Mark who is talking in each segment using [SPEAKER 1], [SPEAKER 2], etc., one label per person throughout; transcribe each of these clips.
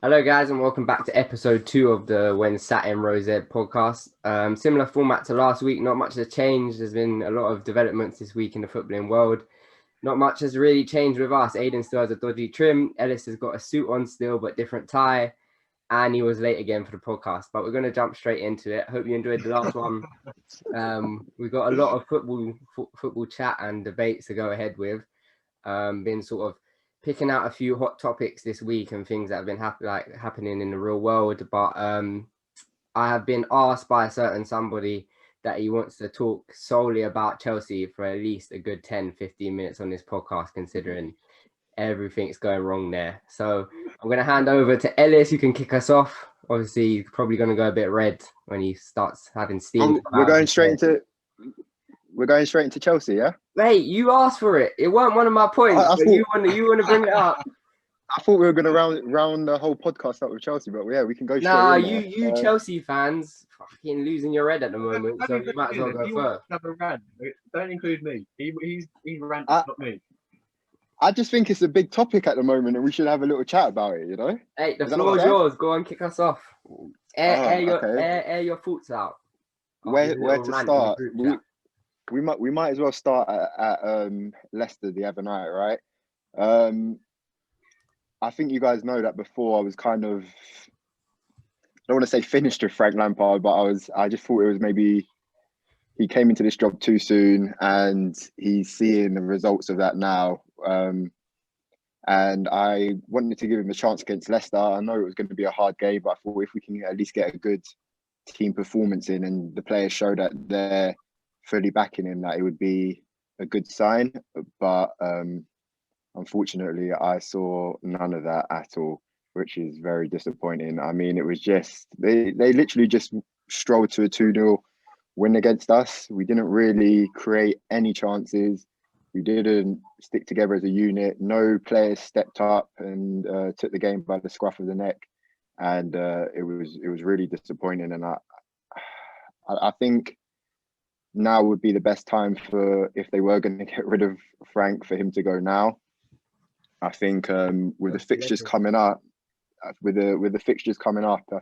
[SPEAKER 1] Hello, guys, and welcome back to episode 2 of the When Sat in Rosette podcast. Similar format to last week, not much has changed. There's been a lot of developments this week in the footballing world. Not much has really changed with us. Aiden still has a dodgy trim. Ellis has got a suit on still, but different tie. And he was late again for the podcast. But we're going to jump straight into it. Hope you enjoyed the last one. We've got a lot of football chat and debates to go ahead with. Been sort of picking out a few hot topics this week and things that have been happening in the real world. But I have been asked by a certain somebody that he wants to talk solely about Chelsea for at least a good 10-15 minutes on this podcast, considering everything's going wrong there. So I'm going to hand over to Ellis, who can kick us off. Obviously, he's probably going to go a bit red when he starts having steam.
[SPEAKER 2] We're going straight into Chelsea, yeah?
[SPEAKER 1] Hey, you asked for it. It wasn't one of my points. You want to bring it up.
[SPEAKER 2] I thought we were going to round the whole podcast up with Chelsea, but yeah, we can go straight in.
[SPEAKER 1] You Chelsea fans fucking losing your head at the moment, so you might as well go first.
[SPEAKER 3] Have a rant. Don't include me. He's ranting, not me.
[SPEAKER 2] I just think it's a big topic at the moment, and we should have a little chat about it. You know.
[SPEAKER 1] Hey, the floor is yours. Go and kick us off. Air your thoughts out.
[SPEAKER 2] Where to start? We might as well start at Leicester the other night, right? I think you guys know that before I was kind of, I don't want to say finished with Frank Lampard, but I just thought it was maybe he came into this job too soon, and he's seeing the results of that now. And I wanted to give him a chance against Leicester. I know it was going to be a hard game, but I thought if we can at least get a good team performance in and the players show that they're fully backing him, that it would be a good sign. But unfortunately, I saw none of that at all, which is very disappointing. I mean, it was just, they literally just strolled to a 2-0 win against us. We didn't really create any chances. We didn't stick together as a unit. No players stepped up and took the game by the scruff of the neck. And it was really disappointing. And I think now would be the best time for, if they were going to get rid of Frank, for him to go now. I think with the fixtures coming up, I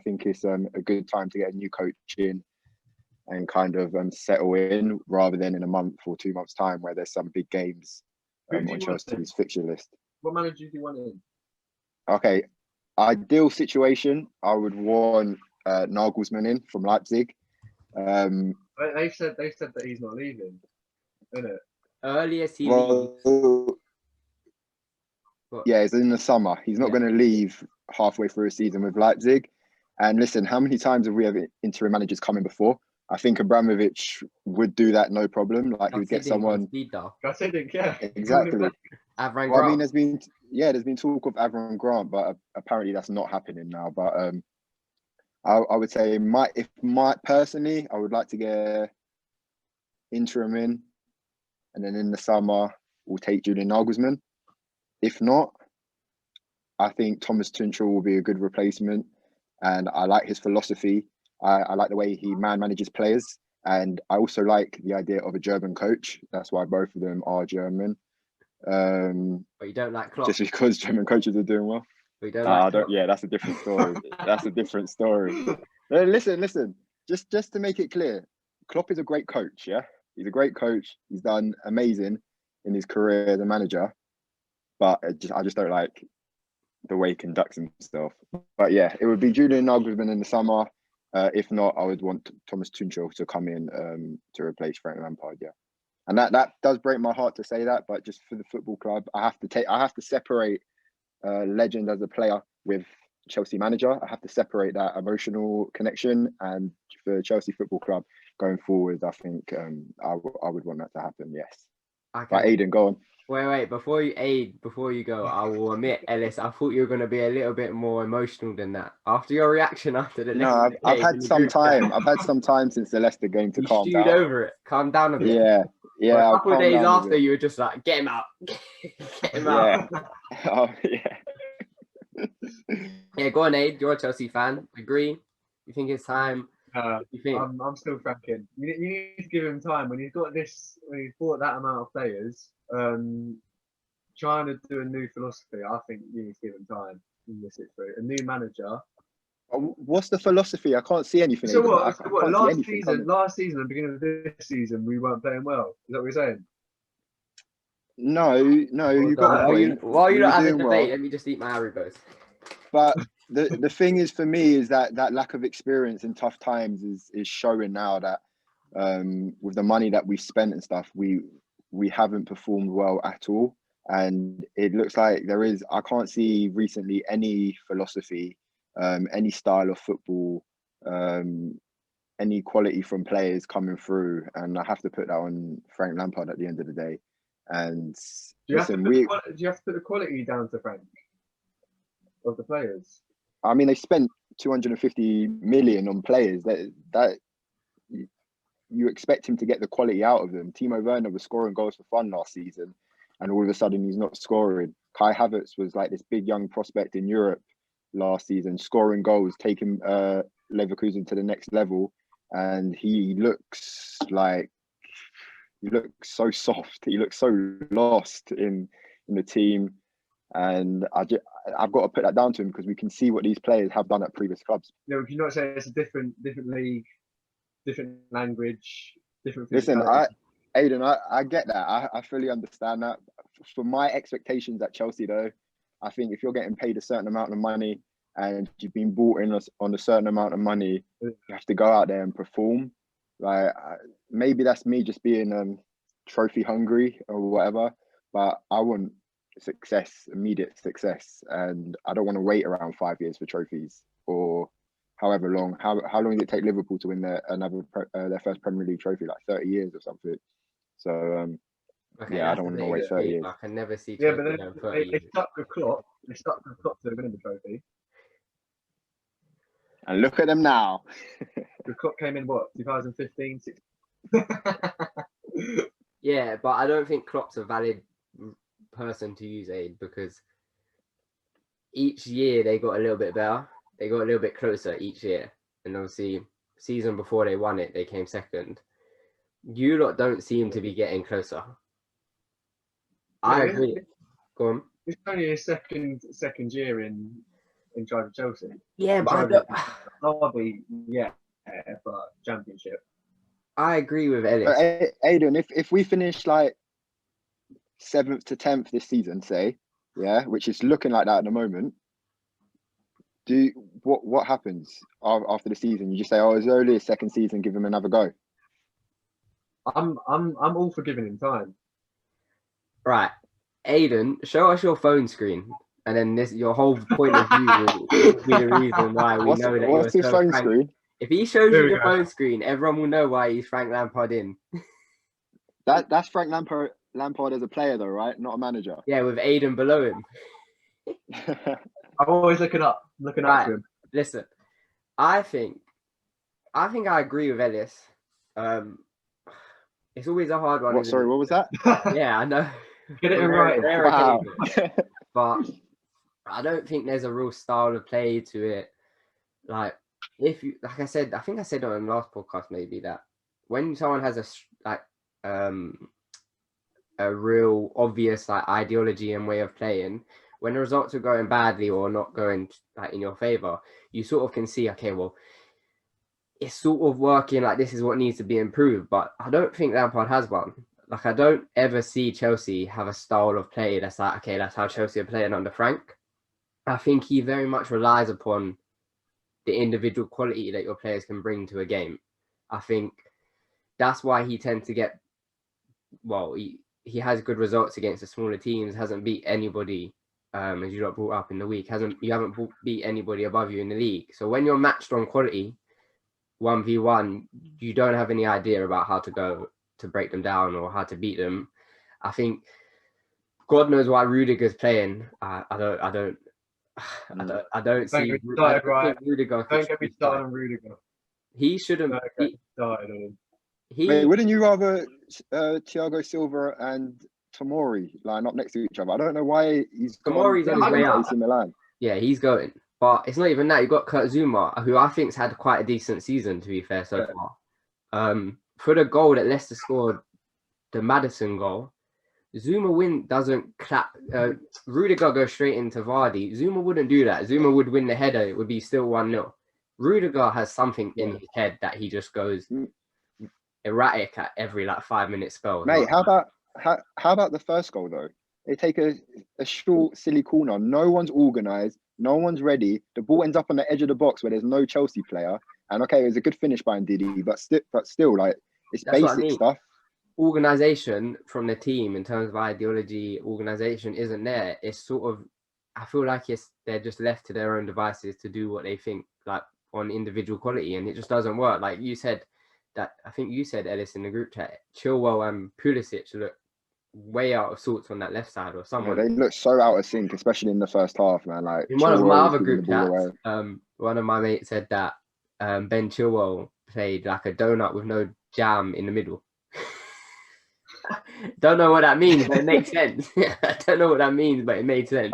[SPEAKER 2] think it's a good time to get a new coach in and kind of settle in, rather than in a month or 2 months' time where there's some big games on Chelsea's fixture list.
[SPEAKER 3] What manager do you want in?
[SPEAKER 2] Okay, ideal situation, I would want Nagelsmann in from Leipzig.
[SPEAKER 3] They said that he's not leaving, isn't it?
[SPEAKER 1] Earliest he
[SPEAKER 2] yeah, it's in the summer. He's not going to leave halfway through a season with Leipzig. And listen, how many times have we had interim managers coming before? I think Abramovich would do that no problem. Like, he would get someone.
[SPEAKER 3] Yeah.
[SPEAKER 2] Exactly.
[SPEAKER 1] Avram Grant.
[SPEAKER 2] Well, I mean, there's been talk of Avram Grant, but apparently that's not happening now. But I would say personally, I would like to get interim in, and then in the summer we'll take Julian Nagelsmann. If not, I think Thomas Tuchel will be a good replacement, and I like his philosophy. I like the way he manages players, and I also like the idea of a German coach. That's why both of them are German.
[SPEAKER 1] But you don't like Klopp?
[SPEAKER 2] Just because German coaches are doing well.
[SPEAKER 1] But you don't like Klopp?
[SPEAKER 2] Yeah, that's a different story. That's a different story. Listen. Just to make it clear, Klopp is a great coach. Yeah, he's a great coach. He's done amazing in his career as a manager. But I just don't like the way he conducts himself. But yeah, it would be Julian Nagelsmann in the summer. If not, I would want Thomas Tuchel to come in to replace Frank Lampard. Yeah, and that does break my heart to say that, but just for the football club, I have to separate legend as a player with Chelsea manager. I have to separate that emotional connection, and for Chelsea Football Club going forward, I think I would want that to happen. Yes. Okay. But Aiden, go on.
[SPEAKER 1] Wait, before you go, I will admit, Ellis, I thought you were going to be a little bit more emotional than that. After your reaction after the Leicester game.
[SPEAKER 2] I've had some time. I've had some time since the Leicester game to calm down.
[SPEAKER 1] Over it. Calm down a bit.
[SPEAKER 2] Yeah.
[SPEAKER 1] A couple of days after, you were just like, get him out. Get him out.
[SPEAKER 2] Oh, yeah.
[SPEAKER 1] Yeah, go on, Aid. You're a Chelsea fan. Agree? You think it's time? You think?
[SPEAKER 3] I'm still franking. You need to give him time. When he's bought that amount of players, trying to do a new philosophy, I think you need to give him time. in this situation. A new manager.
[SPEAKER 2] What's the philosophy? I can't see anything.
[SPEAKER 3] So
[SPEAKER 2] Aidan.
[SPEAKER 3] what?
[SPEAKER 2] I
[SPEAKER 3] So what?
[SPEAKER 2] can't see anything coming.
[SPEAKER 3] Last season, the beginning of this season, we weren't playing well. Is that what you're saying?
[SPEAKER 2] No, you got a point.
[SPEAKER 1] While
[SPEAKER 2] We
[SPEAKER 1] you're
[SPEAKER 2] were
[SPEAKER 1] not having
[SPEAKER 2] doing
[SPEAKER 1] debate,
[SPEAKER 2] well.
[SPEAKER 1] let me just eat my Haribos.
[SPEAKER 2] But the thing is, for me, is that lack of experience in tough times is showing now that with the money that we've spent and stuff, we haven't performed well at all. And it looks like I can't see recently any philosophy, any style of football, any quality from players coming through. And I have to put that on Frank Lampard at the end of the day. And
[SPEAKER 3] Do you have to put the quality down to Frank of the players?
[SPEAKER 2] I mean, they spent 250 million on players. That you expect him to get the quality out of them. Timo Werner was scoring goals for fun last season, and all of a sudden he's not scoring. Kai Havertz was like this big young prospect in Europe last season, scoring goals, taking Leverkusen to the next level, and he looks so soft. He looks so lost in the team, and I've got to put that down to him because we can see what these players have done at previous clubs.
[SPEAKER 3] No, if you not say it's a different league, different language, different.
[SPEAKER 2] Listen, Aidan, I get that. I fully understand that. For my expectations at Chelsea, though, I think if you're getting paid a certain amount of money and you've been bought in on a certain amount of money, you have to go out there and perform. Like maybe that's me just being trophy hungry or whatever, but I want success, immediate success, and I don't want to wait around 5 years for trophies or however long. How long did it take Liverpool to win their first Premier League trophy? Like 30 years or something. So
[SPEAKER 1] Okay,
[SPEAKER 2] yeah, I don't want to wait 30 years.
[SPEAKER 1] I can never see.
[SPEAKER 3] Yeah, but then they stuck with Klopp. They stuck with Klopp to win the trophy.
[SPEAKER 2] And look at them now.
[SPEAKER 3] The Klopp came in what 2015, 16?
[SPEAKER 1] Yeah, but I don't think Klopp's a valid person to use aid because each year they got a little bit better. They got a little bit closer each year, and obviously season before they won it, they came second. You lot don't seem to be getting closer. I agree. Go on.
[SPEAKER 3] It's only his second year in charge of Chelsea.
[SPEAKER 1] Yeah, but
[SPEAKER 3] Derby, yeah, but Championship.
[SPEAKER 1] I agree with Ellis.
[SPEAKER 2] Aidan, if we finish like 7th to 10th this season, say, yeah, which is looking like that at the moment, what happens after the season? You just say, oh, it's only a second season, give him another go.
[SPEAKER 3] I'm all for giving him time.
[SPEAKER 1] Right, Aidan, show us your phone screen, and then your whole point of view will be the reason why we know that
[SPEAKER 2] what's his phone screen?
[SPEAKER 1] If he shows you the phone screen, everyone will know why he's Frank Lampard in.
[SPEAKER 2] That's Frank Lampard as a player, though, right? Not a manager.
[SPEAKER 1] Yeah, with Aidan below him.
[SPEAKER 3] I'm always looking up to him.
[SPEAKER 1] Listen, I think I agree with Ellis. It's always a hard one.
[SPEAKER 2] What was that?
[SPEAKER 1] Yeah, I know.
[SPEAKER 3] Get it right.
[SPEAKER 2] Wow.
[SPEAKER 1] But I don't think there's a real style of play to it. Like I said, I think I said on the last podcast maybe that when someone has a real obvious like ideology and way of playing, when the results are going badly or not going like in your favor, you sort of can see, okay, well, it's sort of working, like this is what needs to be improved. But I don't think Lampard has one. Like I don't ever see Chelsea have a style of play that's like, okay, that's how Chelsea are playing under Frank. I think he very much relies upon the individual quality that your players can bring to a game. I think that's why he tends to get, well, he has good results against the smaller teams, hasn't beat anybody, as you got brought up in the week, you haven't beat anybody above you in the league. So when you're matched on quality, 1v1, you don't have any idea about how to go to break them down or how to beat them. I think God knows why Rudiger's playing. I don't see. Rudiger.
[SPEAKER 3] Don't get me started on Rudiger.
[SPEAKER 1] He shouldn't.
[SPEAKER 2] Wait, wouldn't you rather Thiago Silva and Tomori line up next to each other? I don't know why he's
[SPEAKER 1] Tomori's on his way out.
[SPEAKER 2] AC Milan.
[SPEAKER 1] Yeah, he's going. But it's not even that. You've got Kurt Zuma, who I think's had quite a decent season, to be fair, so far. For the goal that Leicester scored, the Maddison goal, Zuma doesn't clap. Rudiger goes straight into Vardy. Zuma wouldn't do that. Zuma would win the header. It would be still 1-0. Rudiger has something in his head that he just goes erratic at every 5-minute spell.
[SPEAKER 2] Mate, how about the first goal though? They take a short, silly corner. No one's organised. No one's ready. The ball ends up on the edge of the box where there's no Chelsea player. And okay, it was a good finish by Ndidi, but still, like, it's
[SPEAKER 1] That's what I
[SPEAKER 2] basic
[SPEAKER 1] mean.
[SPEAKER 2] stuff.
[SPEAKER 1] Organisation from the team in terms of ideology, organisation isn't there. It's sort of, I feel like they're just left to their own devices to do what they think, like, on individual quality, and it just doesn't work. Like you said, I think you said, Ellis, in the group chat, Chilwell and Pulisic look way out of sorts on that left side, or someone.
[SPEAKER 2] Yeah, they look so out of sync, especially in the first half, man. Like,
[SPEAKER 1] in one of my other
[SPEAKER 2] giving
[SPEAKER 1] group chats, one of my mates said that Ben Chilwell played like a donut with no jam in the middle. Don't know what that means, but it makes sense. I don't know what that means, but it made sense.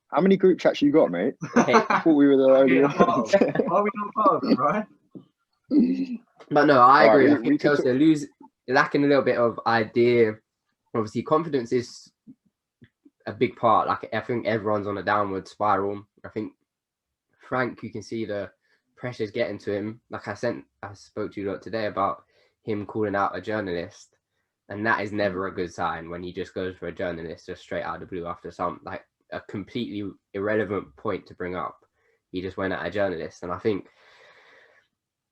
[SPEAKER 2] How many group chats you got, mate?
[SPEAKER 1] Okay.
[SPEAKER 2] I thought we were the only ones.
[SPEAKER 3] Are we not part of them, right?
[SPEAKER 1] But no, I agree.
[SPEAKER 2] Right,
[SPEAKER 1] I think Chelsea are lacking a little bit of idea. Obviously, confidence is a big part. Like, I think everyone's on a downward spiral. I think Frank, you can see the pressure's getting to him. Like I spoke to you a lot today about him calling out a journalist, and that is never a good sign when he just goes for a journalist just straight out of the blue after some like a completely irrelevant point to bring up. He just went at a journalist, and I think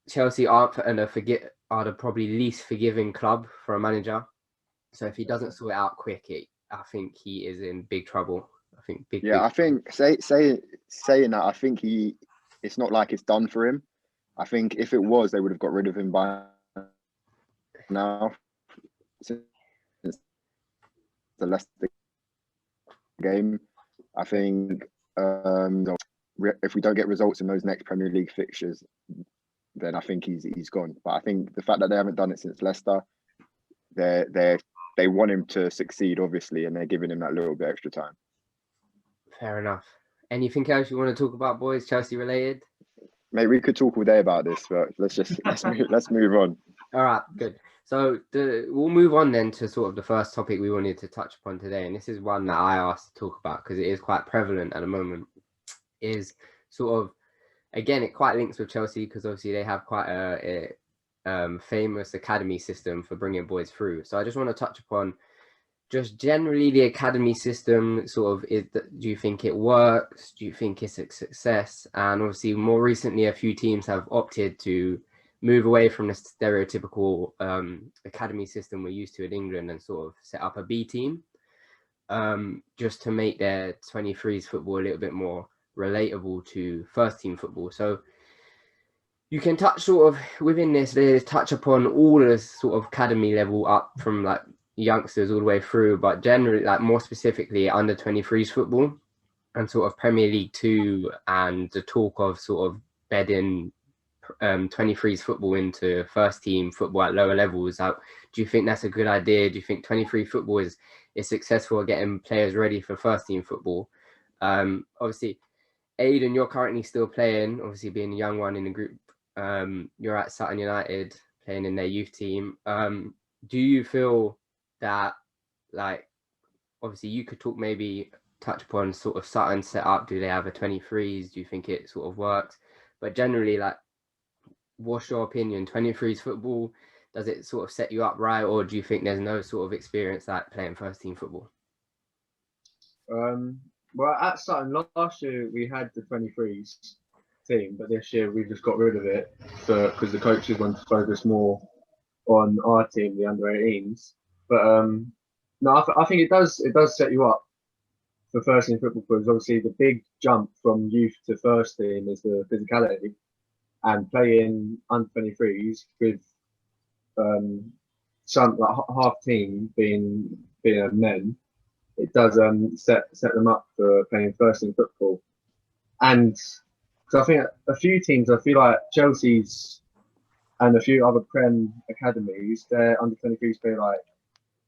[SPEAKER 1] Chelsea are the probably least forgiving club for a manager. So if he doesn't sort it out quick, I think he is in big trouble. I think big.
[SPEAKER 2] Yeah, I think saying that, I think it's not like it's done for him. I think if it was, they would have got rid of him by now. Since the Leicester game, I think if we don't get results in those next Premier League fixtures, then I think he's gone. But I think the fact that they haven't done it since Leicester, they want him to succeed, obviously, and they're giving him that little bit extra time.
[SPEAKER 1] Fair enough. Anything else you want to talk about, boys? Chelsea related?
[SPEAKER 2] Mate, we could talk all day about this, but let's move on.
[SPEAKER 1] All right, good. So we'll move on then to sort of the first topic we wanted to touch upon today, and this is one that I asked to talk about because it is quite prevalent at the moment. Is sort of, again, it quite links with Chelsea because obviously they have quite a famous academy system for bringing boys through. So I just want to touch upon just generally the academy system. Sort of, do you think it works? Do you think it's a success? And obviously, more recently, a few teams have opted to move away from the stereotypical academy system we're used to in England and sort of set up a B team, just to make their 23s football a little bit more relatable to first team football. So you can touch sort of within this, they touch upon all the sort of academy level up from like youngsters all the way through, but generally, like more specifically, under 23s football and sort of Premier League 2 and the talk of sort of bedding 23s football into first team football at lower levels. Do you think that's a good idea? Do you think 23 football is successful at getting players ready for first team football? Obviously, Aidan, you're currently still playing, obviously being a young one in the group. You're at Sutton United playing in their youth team. Do you feel that, like, obviously you could touch upon sort of Sutton set up? Do they have a 23s? Do you think it sort of works? But generally, like, what's your opinion? 23s football, does it sort of set you up right, or do you think there's no sort of experience like playing first team football?
[SPEAKER 3] Well, at Sutton last year we had the 23s team, but this year we just got rid of it because the coaches wanted to focus more on our team, the under 18s. But no, I think it does set you up for first team football, because obviously the big jump from youth to first team is the physicality, and playing under 23s with some like half team being men, it does set them up for playing first team football. And because I think a few teams, I feel like Chelsea's and a few other Prem academies, their under 23s play like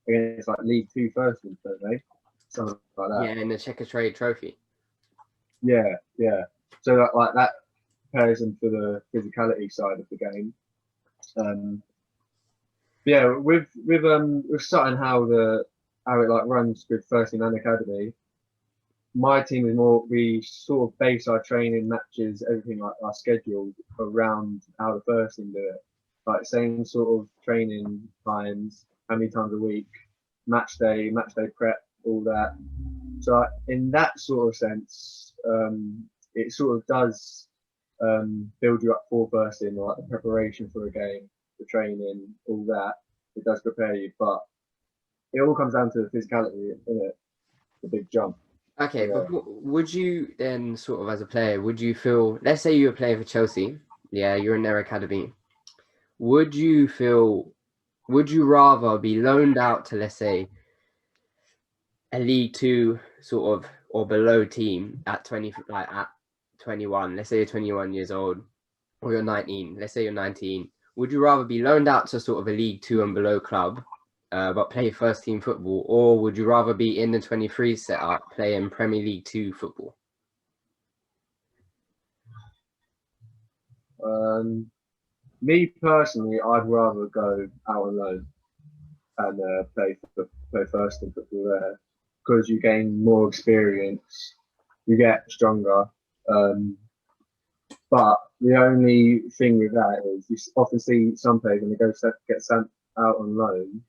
[SPEAKER 3] against like League 2 first teams, don't they? Something like that.
[SPEAKER 1] Yeah, in the Checker Trade Trophy.
[SPEAKER 3] Yeah. So like that prepares them for the physicality side of the game. Yeah, with Sutton, how the how it like runs with first team and academy. My team is more, we sort of base our training, matches, everything like our schedule around how the first team do it. Like same sort of training times, how many times a week, match day prep, all that. So in that sort of sense, it sort of does build you up for first team, like the preparation for a game, the training, all that. It does prepare you, but it all comes down to the physicality, isn't it? The big jump.
[SPEAKER 1] Okay,
[SPEAKER 3] Yeah.
[SPEAKER 1] but would you then sort of as a player, would you feel, let's say you were playing for Chelsea, yeah, you're in their academy, would you rather be loaned out to, let's say, a League Two sort of or below team at 20, like at 21, let's say you're 21 years old, or you're 19, let's say you're 19, would you rather be loaned out to sort of a League Two and below club, but play first team football, or would you rather be in the 23 setup playing Premier League 2 football?
[SPEAKER 3] Me personally, I'd rather go out on loan and play first team football there because you gain more experience, you get stronger. But the only thing with that is you often see some players when they get sent out on loan,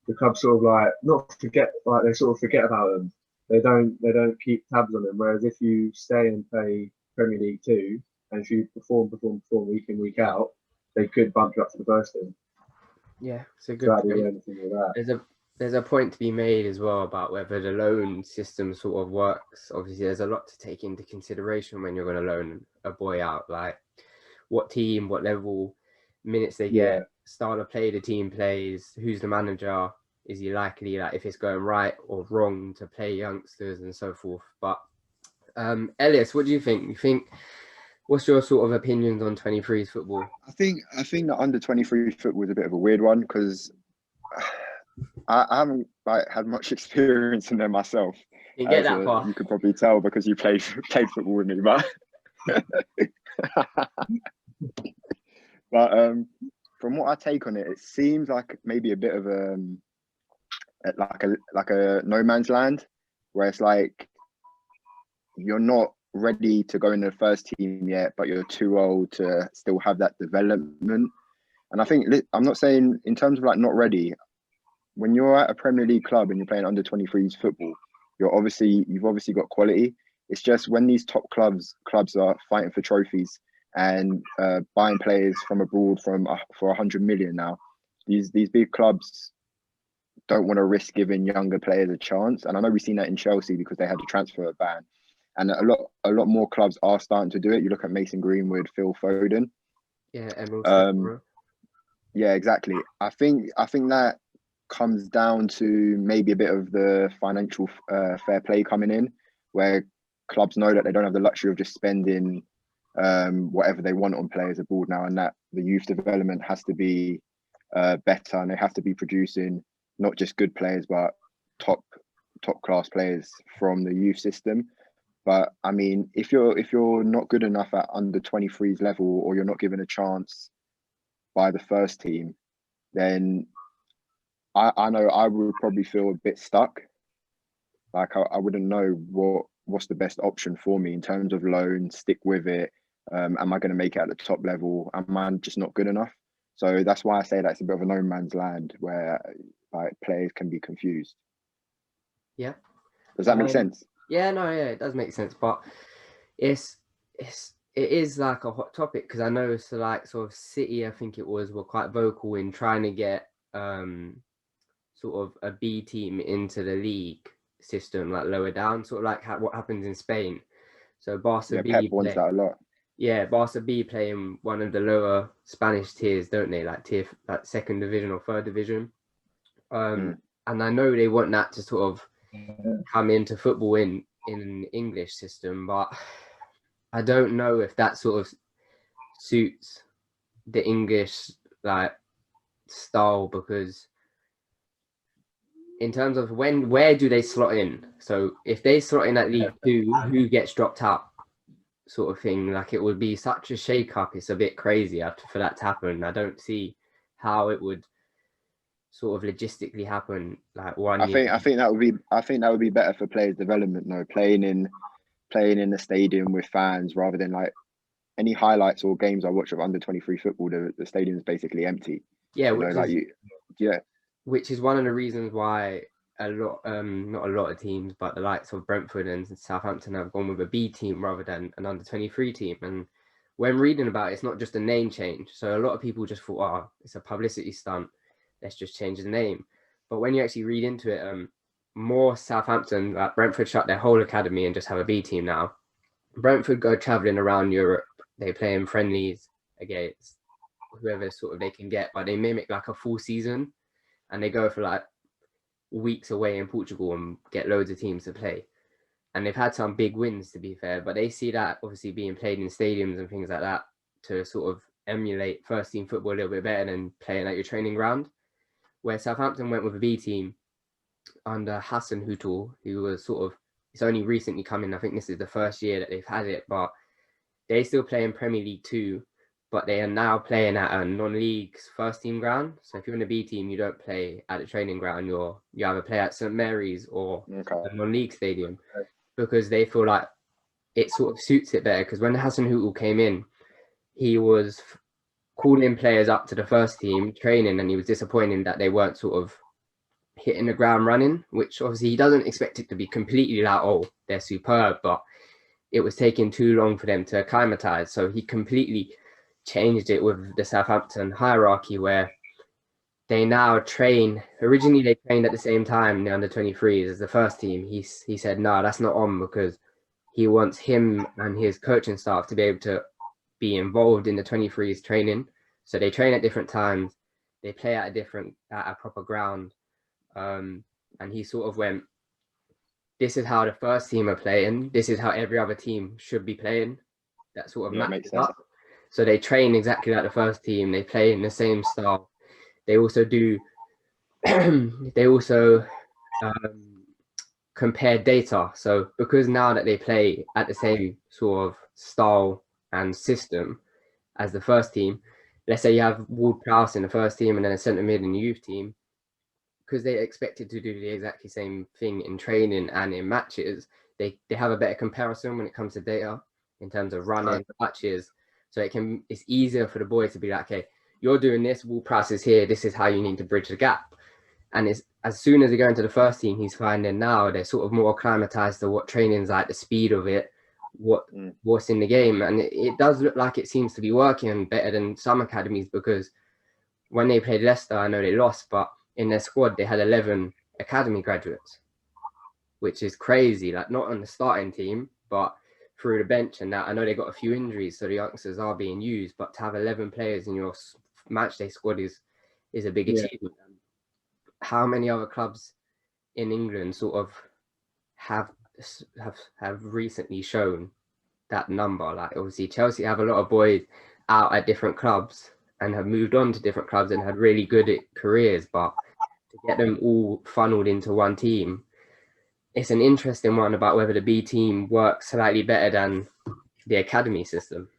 [SPEAKER 3] the club sort of like not forget, like they sort of forget about them. They don't keep tabs on them. Whereas if you stay and play Premier League 2 and if you perform week in week out, they could bump you up to the first team.
[SPEAKER 1] Yeah, it's a
[SPEAKER 3] So
[SPEAKER 1] good
[SPEAKER 3] that'd be the
[SPEAKER 1] point.
[SPEAKER 3] only thing with that.
[SPEAKER 1] There's a point to be made as well about whether the loan system sort of works. Obviously, there's a lot to take into consideration when you're going to loan a boy out, like what team, what level, minutes they get, style of play the team plays, who's the manager, is he likely, like if it's going right or wrong to play youngsters and so forth. But Elias, what do you think? What's your sort of opinions on 23s football?
[SPEAKER 2] I think that under 23 football is a bit of a weird one because I haven't like had much experience in there myself.
[SPEAKER 1] You get that far.
[SPEAKER 2] You could probably tell because you played football with me, but but from what I take on it, it seems like maybe a bit of like a no man's land, where it's like you're not ready to go in the first team yet, but you're too old to still have that development. And I think I'm not saying in terms of like not ready. When you're at a Premier League club and you're playing under 23s football, you've obviously got quality. It's just when these top clubs are fighting for trophies and buying players from abroad for 100 million now, these big clubs don't want to risk giving younger players a chance. And I know we've seen that in Chelsea because they had the transfer ban, and a lot more clubs are starting to do it. You look at Mason Greenwood, Phil Foden.
[SPEAKER 1] Yeah,
[SPEAKER 2] yeah, exactly. I think that comes down to maybe a bit of the financial fair play coming in, where clubs know that they don't have the luxury of just spending whatever they want on players abroad now, and that the youth development has to be better, and they have to be producing not just good players but top class players from the youth system. But I mean, if you're not good enough at under 23s level, or you're not given a chance by the first team, then I know I would probably feel a bit stuck. Like I wouldn't know what's the best option for me in terms of loan, stick with it. Am I going to make it at the top level? Am I just not good enough? So that's why I say that's a bit of a no man's land where like players can be confused.
[SPEAKER 1] Yeah.
[SPEAKER 2] Does that make sense?
[SPEAKER 1] Yeah, no, yeah, it does make sense, but it is like a hot topic because I know so like sort of City, I think it was, were quite vocal in trying to get sort of a B team into the league system, like lower down, sort of like what happens in Spain. So Barca B
[SPEAKER 2] Pep wants that a lot.
[SPEAKER 1] Yeah, Barca B play in one of the lower Spanish tiers, don't they? Like like second division or third division. And I know they want that to sort of come into football in an English system, but I don't know if that sort of suits the English like style, because in terms of where do they slot in? So if they slot in at League Two, who gets dropped out, sort of thing. Like it would be such a shake up. It's a bit crazy for that to happen. I don't see how it would sort of logistically happen like one
[SPEAKER 2] I
[SPEAKER 1] year.
[SPEAKER 2] think that would be better for players' development though, playing in the stadium with fans rather than like any highlights or games I watch of under-23 football. The stadium is basically empty.
[SPEAKER 1] Yeah,
[SPEAKER 2] Yeah.
[SPEAKER 1] Which is one of the reasons why a lot, not a lot of teams, but the likes of Brentford and Southampton have gone with a B team rather than an under-23 team. And when reading about it, it's not just a name change. So a lot of people just thought, oh, it's a publicity stunt. Let's just change the name. But when you actually read into it, more Southampton, like Brentford shut their whole academy and just have a B team now. Brentford go travelling around Europe. They play in friendlies against whoever sort of they can get, but they mimic like a full season. And they go for like weeks away in Portugal and get loads of teams to play. And they've had some big wins, to be fair, but they see that obviously being played in stadiums and things like that to sort of emulate first team football a little bit better than playing at your training ground. Where Southampton went with a B team under Hassan Hutul, who was sort of, it's only recently come in. I think this is the first year that they've had it, but they still play in Premier League 2, but they are now playing at a non-league's first team ground. So if you're in a B team, you don't play at the training ground. You either play at St Mary's or a non-league stadium, because they feel like it sort of suits it better. Because when Hassan Hutul came in, he was calling players up to the first team training, and he was disappointed that they weren't sort of hitting the ground running, which obviously he doesn't expect it to be completely like, oh, they're superb, but it was taking too long for them to acclimatise. So he completely changed it with the Southampton hierarchy, where they now train. Originally, they trained at the same time, the under-23s, as the first team. He said, no, that's not on, because he wants him and his coaching staff to be able to be involved in the 23s training. So they train at different times. They play at a proper ground. And he sort of went, this is how the first team are playing. This is how every other team should be playing. That sort of matches up. So they train exactly like the first team. They play in the same style. They also do. They also compare data. So because now that they play at the same sort of style and system as the first team, let's say you have Ward-Prowse in the first team and then a centre mid in the youth team, because they're expected to do the exactly same thing in training and in matches, they have a better comparison when it comes to data in terms of running matches. So it's easier for the boys to be like, okay, you're doing this, Ward-Prowse is here, this is how you need to bridge the gap. And it's as soon as they go into the first team, he's finding now they're sort of more acclimatized to what training's like, the speed of it, what's in the game. And it does look like it seems to be working better than some academies, because when they played Leicester, I know they lost, but in their squad, they had 11 academy graduates, which is crazy. Like, not on the starting team, but through the bench. And that, I know they got a few injuries, so the youngsters are being used, but to have 11 players in your matchday squad is a big achievement. How many other clubs in England sort of have recently shown that number? Like, obviously Chelsea have a lot of boys out at different clubs and have moved on to different clubs and had really good careers, but to get them all funneled into one team, it's an interesting one about whether the B team works slightly better than the academy system.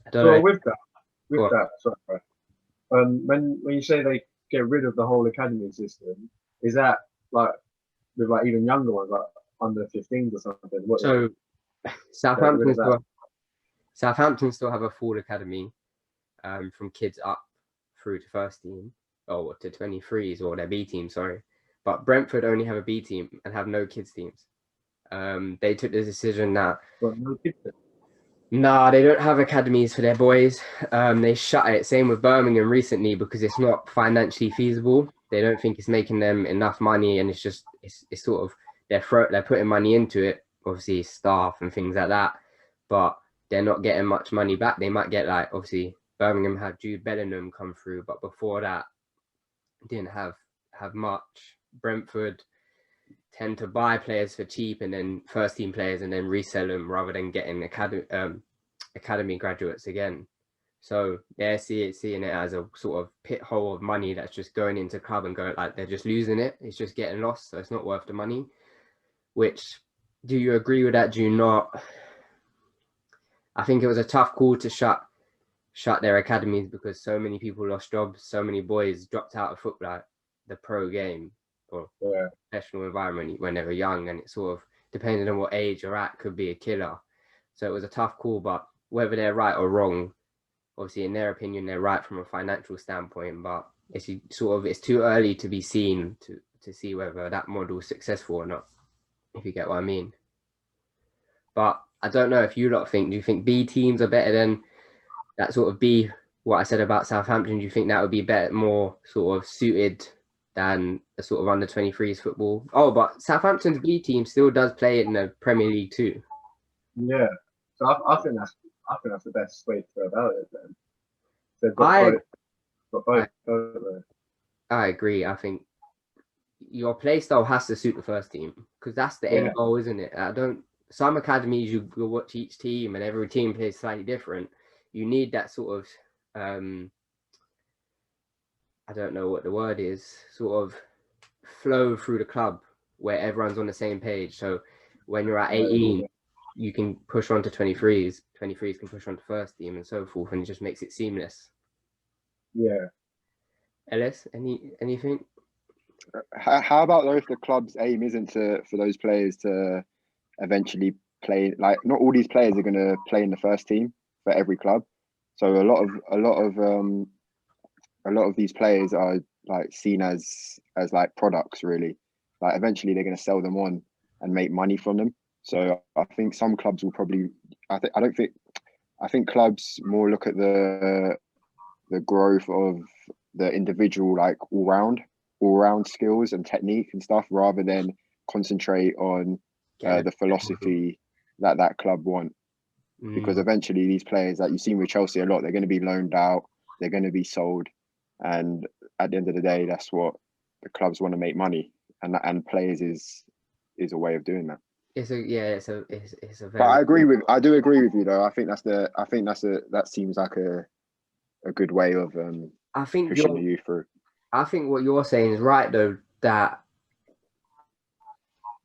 [SPEAKER 1] I don't know.
[SPEAKER 3] With that, sorry, when you say they get rid of the whole academy system, is that like with like even younger ones, like under 15s or something?
[SPEAKER 1] So Southampton still have a full academy from kids up through to first team, or to 23s, or their B team, sorry. But Brentford only have a B team and have no kids teams. They took the decision that they don't have academies for their boys. They shut it. Same with Birmingham recently, because it's not financially feasible. They don't think it's making them enough money, and it's sort of they're putting money into it, obviously staff and things like that, but they're not getting much money back. They might get, like, obviously Birmingham had Jude Bellingham come through, but before that didn't have much. Brentford tend to buy players for cheap and then first team players and then resell them rather than getting academy graduates again. So they're seeing it as a sort of pit hole of money that's just going into club and going, like, they're just losing it. It's just getting lost, so it's not worth the money. Which, do you agree with that? Do you not? I think it was a tough call to shut shut their academies because so many people lost jobs, so many boys dropped out of football, like the pro game or professional environment when they were young, and it sort of, depending on what age you're at, could be a killer. So it was a tough call, but whether they're right or wrong, obviously in their opinion they're right from a financial standpoint, but it's too early to be seen to see whether that model is successful or not, if you get what I mean. But I don't know if you lot think, do you think B teams are better than that sort of B, what I said about Southampton? Do you think that would be better, more sort of suited than a sort of under 23s football? Oh, but Southampton's B team still does play in the Premier League too.
[SPEAKER 3] Yeah, so I think that's the best way to go about it. Then they've
[SPEAKER 1] I
[SPEAKER 3] got both, don't they?
[SPEAKER 1] I agree. I think your play style has to suit the first team, because that's the end goal, isn't it? Some academies you watch each team and every team plays slightly different. You need that sort of I don't know what the word is, sort of flow through the club where everyone's on the same page. So when you're at 18, you can push on to 23s. 23s can push on to first team and so forth, and it just makes it seamless.
[SPEAKER 3] Yeah.
[SPEAKER 1] Ellis, anything?
[SPEAKER 2] How about though if the club's aim isn't for those players to eventually play, like not all these players are going to play in the first team for every club. So a lot of these players are like seen as like products, really. Like eventually they're going to sell them on and make money from them. So I think some clubs will probably, I think clubs more look at the growth of the individual, like all round skills and technique and stuff, rather than concentrate on the philosophy that club want. Because eventually these players that you've seen with Chelsea a lot, they're going to be loaned out, they're going to be sold, and at the end of the day, that's what the clubs want to make money, and players is a way of doing that.
[SPEAKER 1] It's a very.
[SPEAKER 2] But I do agree with you though. That seems like a good way of
[SPEAKER 1] I think
[SPEAKER 2] pushing the youth through.
[SPEAKER 1] I think what you're saying is right though, that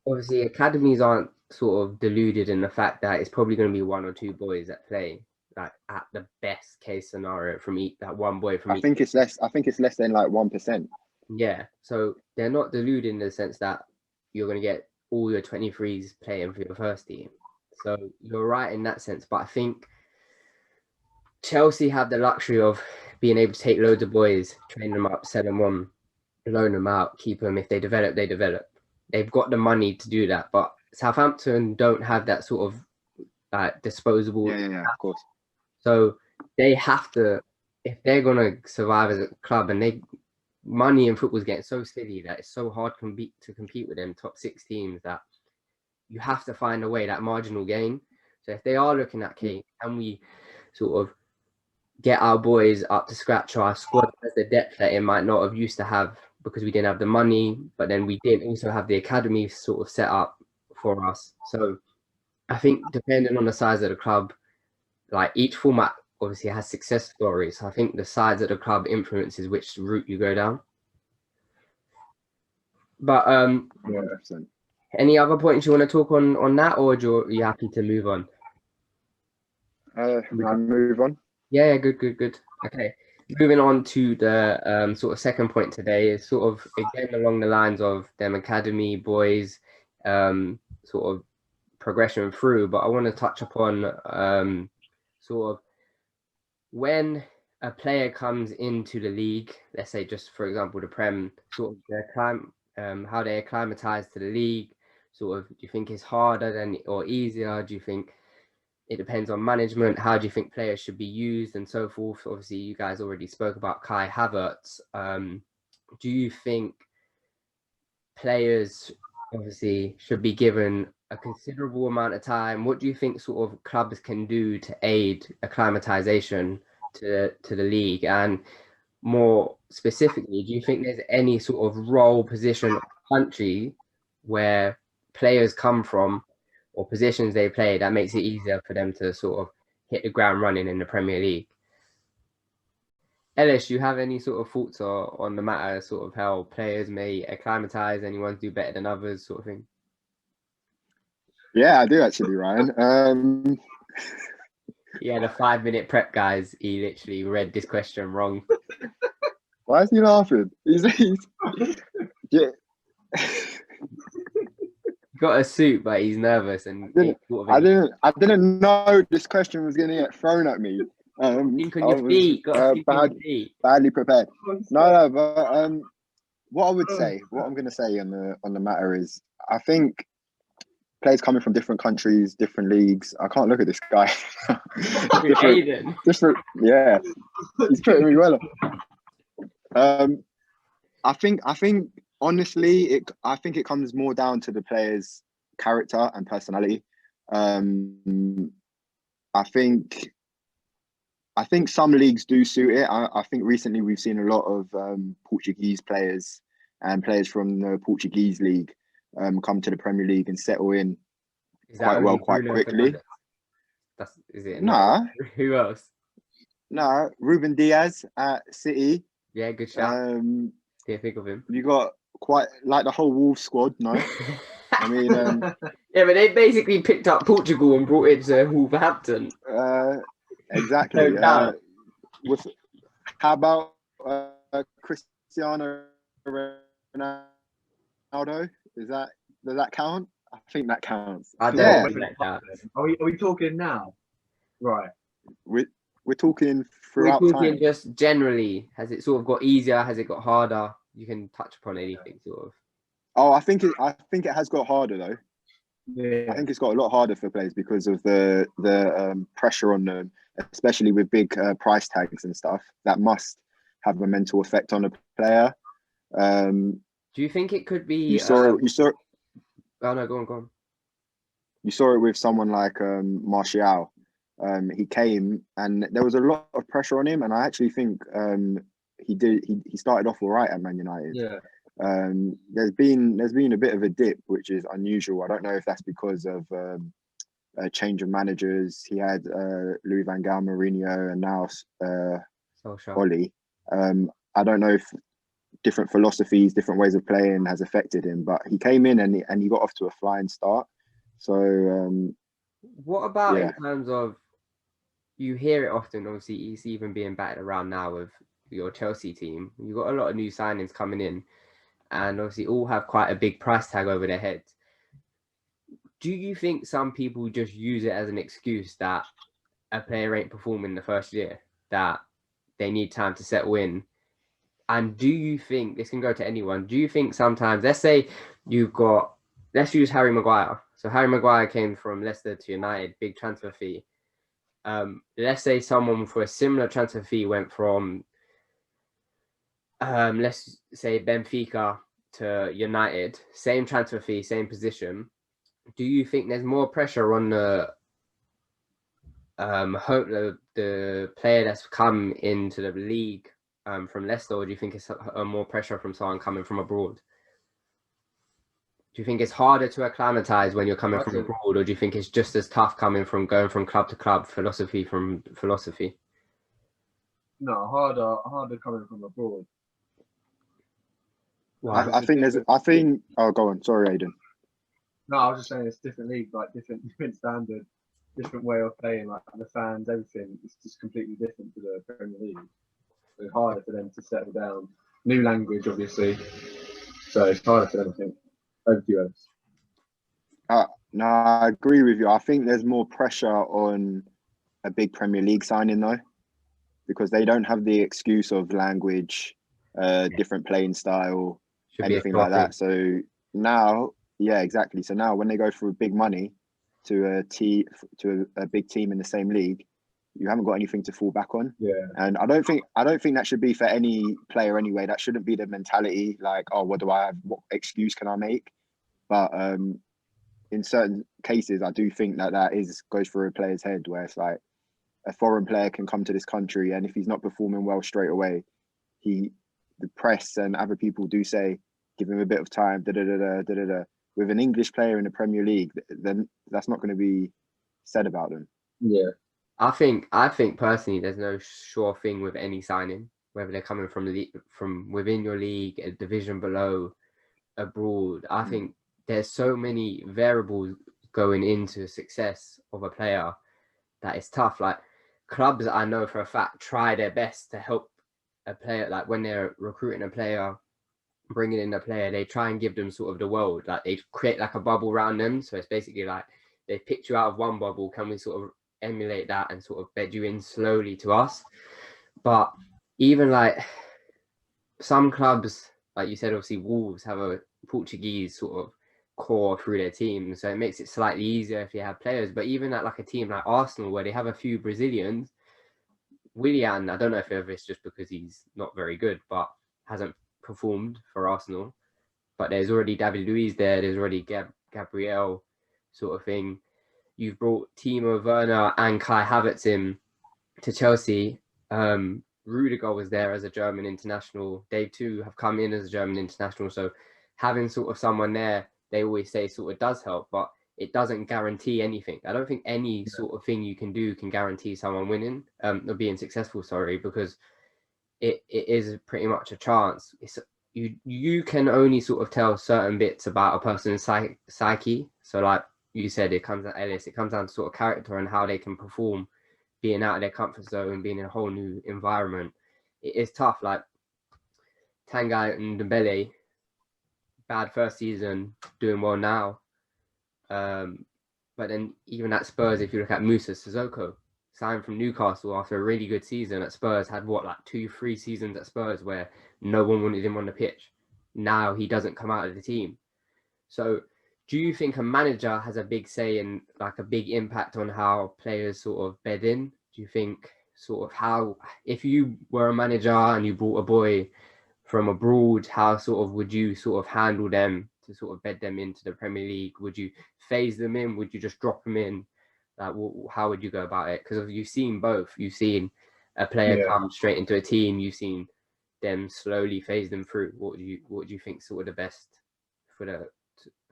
[SPEAKER 1] obviously academies aren't sort of deluded in the fact that it's probably going to be one or two boys that play, like at the best case scenario from that one boy from
[SPEAKER 2] I think it's less than like 1%.
[SPEAKER 1] Yeah, so they're not deluded in the sense that you're going to get all your 23s playing for your first team. So you're right in that sense, but I think Chelsea have the luxury of being able to take loads of boys, train them up, sell them on, loan them out, keep them. If they develop, they develop. They've got the money to do that, but Southampton don't have that sort of disposable.
[SPEAKER 2] Yeah, of course.
[SPEAKER 1] So they have to, if they're gonna survive as a club, and money in football is getting so silly that it's so hard to compete with them top 6 teams, that you have to find a way, that marginal gain. So if they are looking at can we sort of get our boys up to scratch, or our squad has the depth that it might not have used to have because we didn't have the money, but then we didn't also have the academy sort of set up for us. So I think depending on the size of the club, like each format obviously has success stories. I think the size of the club influences which route you go down. But any other points you want to talk on that, or are you happy to move on?
[SPEAKER 2] We can move on.
[SPEAKER 1] Yeah, good. Okay, moving on to the sort of second point today is sort of again along the lines of them academy boys, sort of progression through. But I want to touch upon sort of when a player comes into the league, let's say just for example the Prem, sort of how they acclimatise to the league. Sort of, do you think it's harder than or easier? Do you think it depends on management? How do you think players should be used and so forth? Obviously, you guys already spoke about Kai Havertz. Do you think players obviously should be given a considerable amount of time? What do you think sort of clubs can do to aid acclimatization to the league? And more specifically, do you think there's any sort of role, position, or country where players come from or positions they play that makes it easier for them to sort of hit the ground running in the Premier League? Ellis, you have any sort of thoughts on the matter, sort of how players may acclimatise, anyone do better than others, sort of thing?
[SPEAKER 2] Yeah, I do actually, Ryan.
[SPEAKER 1] He had a 5-minute prep, guys. He literally read this question wrong.
[SPEAKER 2] Why is he laughing? He's yeah.
[SPEAKER 1] He got a suit, but he's nervous and
[SPEAKER 2] I didn't know this question was gonna get thrown at me.
[SPEAKER 1] Think on
[SPEAKER 2] I
[SPEAKER 1] your
[SPEAKER 2] was
[SPEAKER 1] feet. Got to think on your feet.
[SPEAKER 2] badly prepared. No, but what I would say, what I'm gonna say on the matter is, I think players coming from different countries, different leagues. I can't look at this guy.
[SPEAKER 1] Aiden.
[SPEAKER 2] different, yeah, he's putting me well. I think honestly, I think it comes more down to the player's character and personality. I think some leagues do suit it. I think recently we've seen a lot of Portuguese players and players from the Portuguese league come to the Premier League and settle in quite well, quite quickly.
[SPEAKER 1] Is it?
[SPEAKER 2] Nah.
[SPEAKER 1] Who else?
[SPEAKER 2] Nah, Ruben Diaz at City.
[SPEAKER 1] Yeah, good shout. Didn't think of him.
[SPEAKER 2] You got quite like the whole Wolves squad, no? I mean,
[SPEAKER 1] yeah, but they basically picked up Portugal and brought it to Wolverhampton.
[SPEAKER 2] Exactly. How about Cristiano Ronaldo? Does that count? I think that counts.
[SPEAKER 1] I don't think that counts.
[SPEAKER 3] Are we talking now? Right.
[SPEAKER 2] We're talking throughout
[SPEAKER 1] We're talking
[SPEAKER 2] time.
[SPEAKER 1] just generally. Has it sort of got easier? Has it got harder? You can touch upon anything, sort of.
[SPEAKER 2] Oh, I think it has got harder though.
[SPEAKER 3] Yeah.
[SPEAKER 2] I think it's got a lot harder for players because of the pressure on them, especially with big price tags and stuff. That must have a mental effect on a player.
[SPEAKER 1] Do you think it could be?
[SPEAKER 2] You saw.
[SPEAKER 1] Oh no, go on.
[SPEAKER 2] You saw it with someone like Martial. He came and there was a lot of pressure on him, and I actually think he started off all right at Man United.
[SPEAKER 3] Yeah.
[SPEAKER 2] There's been a bit of a dip, which is unusual. I don't know if that's because of a change of managers. He had Louis van Gaal, Mourinho, and now Oli. I don't know if different philosophies, different ways of playing has affected him, but he came in and he got off to a flying start. So
[SPEAKER 1] what about in terms of, you hear it often, obviously it's even being batted around now with your Chelsea team. You've got a lot of new signings coming in and obviously all have quite a big price tag over their heads. Do you think some people just use it as an excuse that a player ain't performing the first year, that they need time to settle in? And do you think, this can go to anyone, do you think sometimes, let's say let's use Harry Maguire. So Harry Maguire came from Leicester to United, big transfer fee. Let's say someone for a similar transfer fee went from, let's say Benfica to United, same transfer fee, same position. Do you think there's more pressure on the player that's come into the league from Leicester, or do you think it's more pressure from someone coming from abroad? Do you think it's harder to acclimatise when you're coming from abroad, or do you think it's just as tough going from club to club, philosophy from philosophy?
[SPEAKER 3] No, harder coming from abroad.
[SPEAKER 2] Well, I think. Oh, go on. Sorry, Aiden.
[SPEAKER 3] No, I was just saying it's different league, like different standard, different way of playing, like the fans, everything. It's just completely different to the Premier League. It's harder for them to settle down. New language, obviously. So it's harder for them, I think. Over to you, Alex.
[SPEAKER 2] No, I agree with you. I think there's more pressure on a big Premier League signing though, because they don't have the excuse of language, different playing style, anything like that. So now, yeah, exactly. So now when they go for big money to a big team in the same league, you haven't got anything to fall back on.
[SPEAKER 3] Yeah.
[SPEAKER 2] And I don't think that should be for any player anyway. That shouldn't be the mentality. Like, oh, what do I have? What excuse can I make? But in certain cases, I do think that goes through a player's head, where it's like a foreign player can come to this country, and if he's not performing well straight away, the press and other people do say, give him a bit of time. With an English player in the Premier League, then that's not going to be said about them.
[SPEAKER 3] Yeah.
[SPEAKER 1] I think personally, there's no sure thing with any signing, whether they're coming from within your league, a division below, abroad. I think there's so many variables going into success of a player that it's tough. Like clubs, I know for a fact, try their best to help a player. Like when they're recruiting a player, bringing in a player, they try and give them sort of the world. Like they create like a bubble around them. So it's basically like they picked you out of one bubble. Can we sort of emulate that and sort of bed you in slowly to us? But even like some clubs, like you said, obviously Wolves have a Portuguese sort of core through their team, so it makes it slightly easier if you have players. But even at like a team like Arsenal, where they have a few Brazilians, Willian, I don't know if it's just because he's not very good, but hasn't performed for Arsenal. But there's already David Luiz there. There's already Gabriel, sort of thing. You've brought Timo Werner and Kai Havertz in to Chelsea. Rudiger was there as a German international. They too have come in as a German international. So having sort of someone there, they always say sort of does help, but it doesn't guarantee anything. I don't think any sort of thing you can do can guarantee someone winning, or being successful, sorry, because it is pretty much a chance. It's you can only sort of tell certain bits about a person's psyche. So like you said, it comes down to sort of character and how they can perform being out of their comfort zone, being in a whole new environment. It is tough. Like Tanguy and Dembele, bad first season, doing well now. But then even at Spurs, if you look at Musa Sissoko, signed from Newcastle after a really good season at Spurs, had what, like 2-3 seasons at Spurs where no one wanted him on the pitch. Now he doesn't come out of the team. So do you think a manager has a big say and like a big impact on how players sort of bed in? Do you think sort of how, if you were a manager and you brought a boy from abroad, how sort of would you sort of handle them to sort of bed them into the Premier League? Would you phase them in? Would you just drop them in? Like, how would you go about it? Because you've seen both. You've seen a player come straight into a team. You've seen them slowly phase them through. What do you think sort of the best for the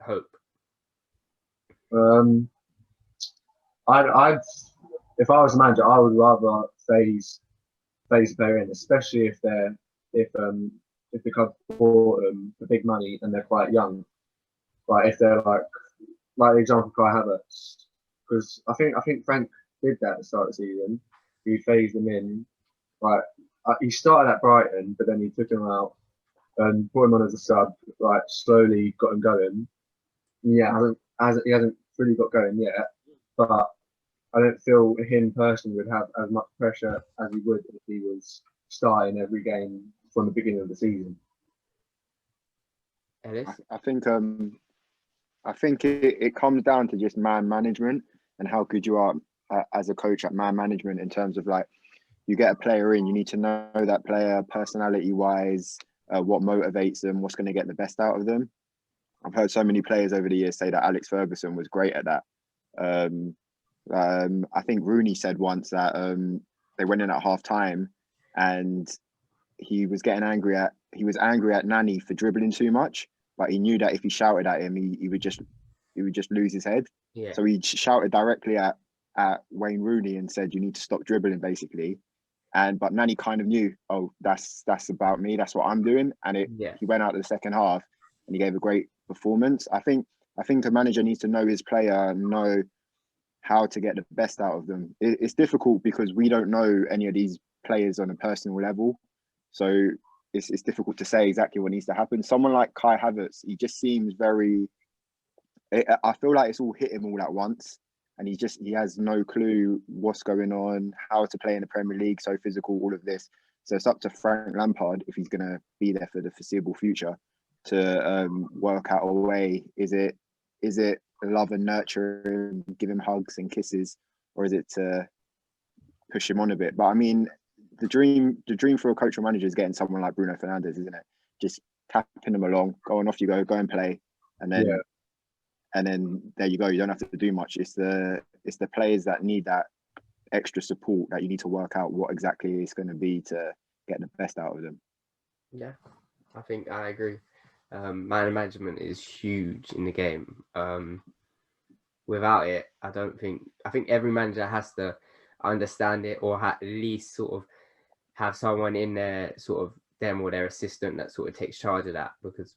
[SPEAKER 1] hope?
[SPEAKER 3] I'd if I was a manager, I would rather phase the player in, especially if the club bought them for big money and they're quite young. Like if they're like the example of Kai Havertz, because I think Frank did that at the start of the season. He phased them in. Like he started at Brighton, but then he took him out and put him on as a sub. Like slowly got him going. Yeah, he hasn't really got going yet, but I don't feel him personally would have as much pressure as he would if he was starting every game from the beginning of the season.
[SPEAKER 1] Ellis?
[SPEAKER 2] I think it comes down to just man management and how good you are as a coach at man management, in terms of like, you get a player in, you need to know that player personality wise, what motivates them, what's going to get the best out of them. I've heard so many players over the years say that Alex Ferguson was great at that. I think Rooney said once that they went in at half time and he was angry at Nani for dribbling too much, but he knew that if he shouted at him, he would just lose his head.
[SPEAKER 1] Yeah.
[SPEAKER 2] So he shouted directly at Wayne Rooney and said, "You need to stop dribbling," basically. But Nani kind of knew, oh, that's about me, that's what I'm doing, and he went out to the second half and he gave a great performance. I think a manager needs to know his player, know how to get the best out of them. It's difficult because we don't know any of these players on a personal level, so it's difficult to say exactly what needs to happen. Someone like Kai Havertz, he just seems very. I feel like it's all hit him all at once, and he has no clue what's going on, how to play in the Premier League, so physical, all of this. So it's up to Frank Lampard, if he's going to be there for the foreseeable future, to work out a way. Is it love and nurture him, give him hugs and kisses, or is it to push him on a bit? But I mean, the dream for a coach or manager is getting someone like Bruno Fernandes, isn't it? Just tapping him along, going off you go and play, and then there you go. You don't have to do much. It's the players that need that extra support that you need to work out what exactly it's going to be to get the best out of them.
[SPEAKER 1] Yeah, I think I agree. Man management is huge in the game. Without it, I think every manager has to understand it, or at least sort of have someone in there, sort of them or their assistant, that sort of takes charge of that. Because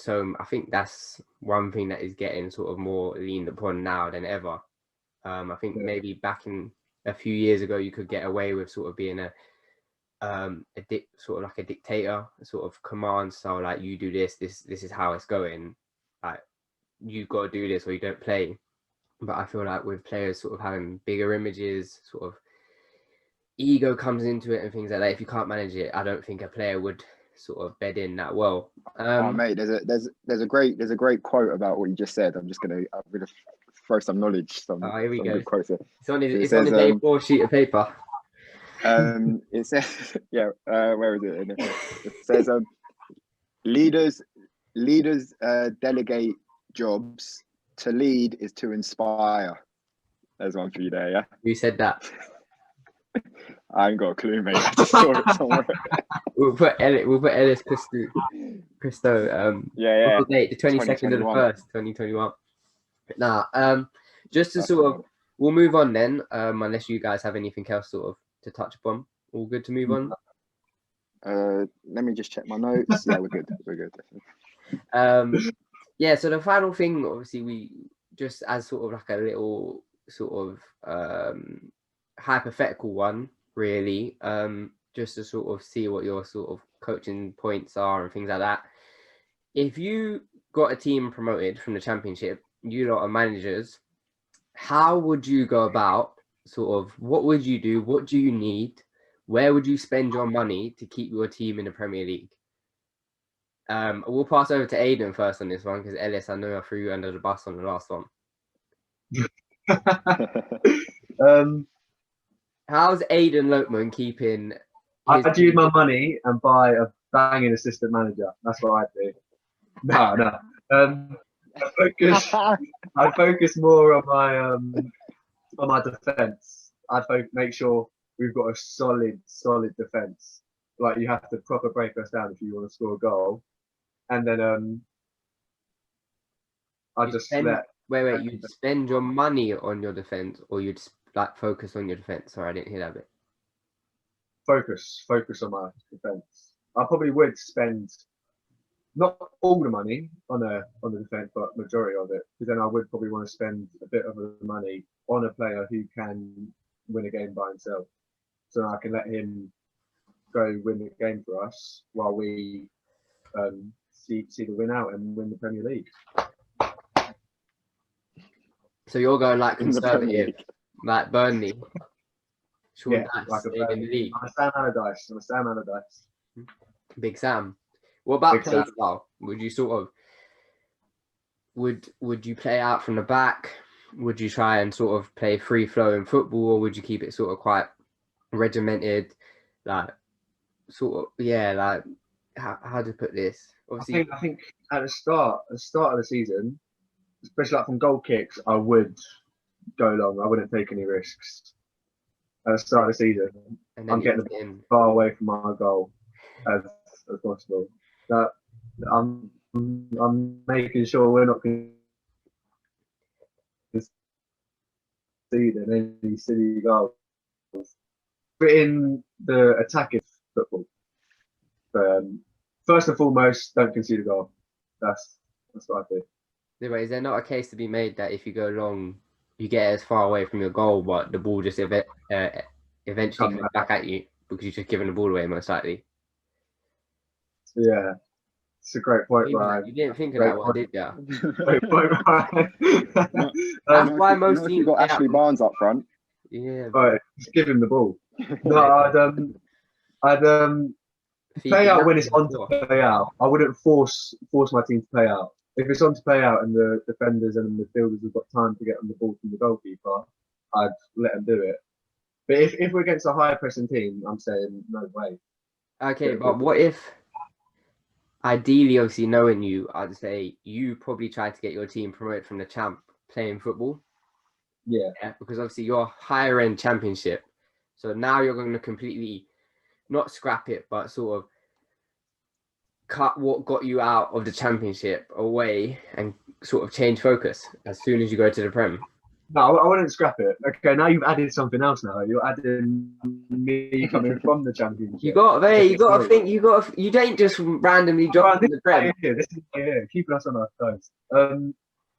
[SPEAKER 1] I think that's one thing that is getting sort of more leaned upon now than ever. I think maybe back in a few years ago you could get away with sort of being sort of like a dictator, sort of command style, like you do this is how it's going, like you've got to do this or you don't play. But I feel like with players sort of having bigger images, sort of ego comes into it and things like that. If you can't manage it, I don't think a player would sort of bed in that well.
[SPEAKER 2] Oh mate, there's a great quote about what you just said. I'm gonna throw some knowledge, some
[SPEAKER 1] here we go.
[SPEAKER 2] good quotes here.
[SPEAKER 1] It's on his A4 sheet of paper.
[SPEAKER 2] It says, where is it? It says, leaders delegate jobs. To lead is to inspire. There's one for you there, yeah?
[SPEAKER 1] Who said that?
[SPEAKER 2] I ain't got a clue, mate. I just saw it somewhere.
[SPEAKER 1] We'll put Ellis Christo.
[SPEAKER 2] Yeah.
[SPEAKER 1] What's the date? The 22nd of the 1st, 2021. Now, just to sort of, we'll move on then, unless you guys have anything else sort of to touch upon. All good to move on?
[SPEAKER 2] Let me just check my notes. Yeah, we're good.
[SPEAKER 1] Yeah, so the final thing, obviously, we just as sort of like a little sort of hypothetical one, really, just to sort of see what your sort of coaching points are and things like that. If you got a team promoted from the championship, you lot are managers, how would you go about sort of, what would you do? What do you need? Where would you spend your money to keep your team in the Premier League? We'll pass over to Aiden first on this one, because Ellis, I know I threw you under the bus on the last one. How's Aiden Lopeman keeping?
[SPEAKER 3] I'd use my money and buy a banging assistant manager. That's what I'd do. No. I'd focus more on my defence. I'd make sure we've got a solid defence. Like, you have to proper break us down if you want to score a goal. And then I'd just let.
[SPEAKER 1] Wait, you'd spend your money on your defence, or you'd like focus on your defence? Sorry, I didn't hear that bit.
[SPEAKER 3] Focus on my defence. I probably would spend not all the money on the defence, but majority of it, because then I would probably want to spend a bit of the money on a player who can win a game by himself, so I can let him go win the game for us while we see the win out and win the Premier League.
[SPEAKER 1] So you're going like conservative, like Burnley.
[SPEAKER 3] Yeah, like a
[SPEAKER 1] in the league.
[SPEAKER 3] I'm a Sam Allardyce.
[SPEAKER 1] Big Sam. What about
[SPEAKER 3] Big
[SPEAKER 1] play
[SPEAKER 3] Sam.
[SPEAKER 1] style? Would you sort of would you play out from the back? Would you try and sort of play free flowing football, or would you keep it sort of quite regimented? Like sort of, yeah, like how to put this? Obviously,
[SPEAKER 3] I think at the start of the season, especially like from goal kicks, I would go long. I wouldn't take any risks. At the start of the season,
[SPEAKER 1] and
[SPEAKER 3] I'm getting as far away from my goal as possible. That I'm making sure we're not conceding any silly goals. But in the attacking football, first and foremost, don't concede a goal. That's what I do.
[SPEAKER 1] Anyway, is there not a case to be made that if you go long, you get as far away from your goal, but the ball just eventually comes back at you because you've just given the ball away, most likely?
[SPEAKER 3] Yeah, it's a great point, Ryan.
[SPEAKER 1] You didn't think of that one, did you?
[SPEAKER 3] Great point, Ryan.
[SPEAKER 1] That's why most teams
[SPEAKER 2] got Ashley Barnes up front.
[SPEAKER 1] Yeah,
[SPEAKER 3] right, just give him the ball. No, I'd play out when it's on to play out. I wouldn't force my team to play out. If it's on to play out and the defenders and the midfielders have got time to get on the ball from the goalkeeper, I'd let them do it. But if we're against a high pressing team, I'm saying no way.
[SPEAKER 1] Okay, but what if, ideally, obviously knowing you, I'd say you probably try to get your team promoted from the champ playing football.
[SPEAKER 3] Yeah,
[SPEAKER 1] because obviously you're higher end championship. So now you're going to completely not scrap it, but sort of cut what got you out of the championship away and sort of change focus as soon as you go to the Prem.
[SPEAKER 3] No, I wouldn't scrap it. Okay, now you've added something else. Now you're adding me coming from the championship.
[SPEAKER 1] You got to think. You don't just randomly drop in the Prem.
[SPEAKER 3] This is keeping us on our toes.